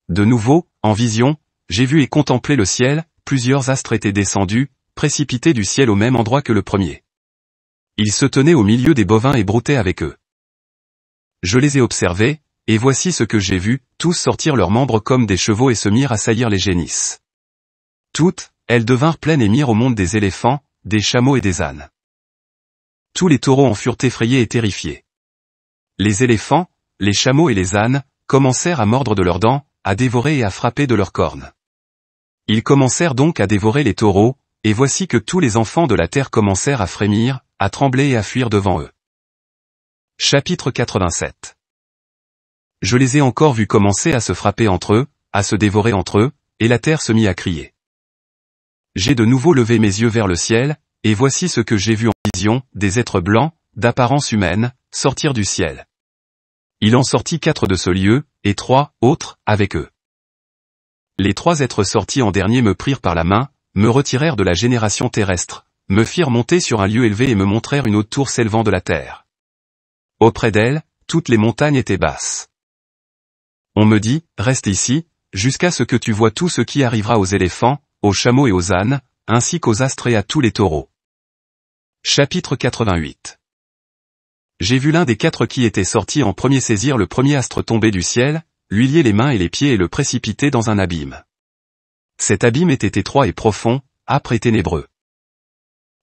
De nouveau, en vision, j'ai vu et contemplé le ciel, plusieurs astres étaient descendus, précipités du ciel au même endroit que le premier. Ils se tenaient au milieu des bovins et broutaient avec eux. Je les ai observés, et voici ce que j'ai vu, tous sortir leurs membres comme des chevaux et se mirent à saillir les génisses. Toutes, elles devinrent pleines et mirent au monde des éléphants, des chameaux et des ânes. Tous les taureaux en furent effrayés et terrifiés. Les éléphants, les chameaux et les ânes, commencèrent à mordre de leurs dents, à dévorer et à frapper de leurs cornes. Ils commencèrent donc à dévorer les taureaux, et voici que tous les enfants de la terre commencèrent à frémir, à trembler et à fuir devant eux. Chapitre 87. Je les ai encore vus commencer à se frapper entre eux, à se dévorer entre eux, et la terre se mit à crier. J'ai de nouveau levé mes yeux vers le ciel, et voici ce que j'ai vu en vision, des êtres blancs, d'apparence humaine, sortir du ciel. Il en sortit 4 de ce lieu, et 3 autres, avec eux. Les 3 êtres sortis en dernier me prirent par la main, me retirèrent de la génération terrestre, me firent monter sur un lieu élevé et me montrèrent une haute tour s'élevant de la terre. Auprès d'elle, toutes les montagnes étaient basses. On me dit, reste ici, jusqu'à ce que tu vois tout ce qui arrivera aux éléphants, aux chameaux et aux ânes, ainsi qu'aux astres et à tous les taureaux. Chapitre 88. J'ai vu l'un des 4 qui était sorti en premier saisir le premier astre tombé du ciel, lui lier les mains et les pieds et le précipiter dans un abîme. Cet abîme était étroit et profond, âpre et ténébreux.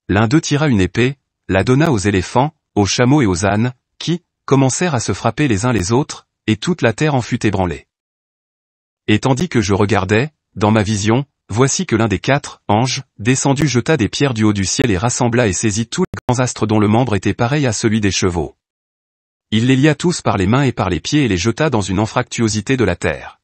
L'un d'eux tira une épée, la donna aux éléphants, aux chameaux et aux ânes, qui commencèrent à se frapper les uns les autres, et toute la terre en fut ébranlée. Et tandis que je regardais, dans ma vision, voici que l'un des 4 anges, descendu jeta des pierres du haut du ciel et rassembla et saisit tous les grands astres dont le membre était pareil à celui des chevaux. Il les lia tous par les mains et par les pieds et les jeta dans une anfractuosité de la terre.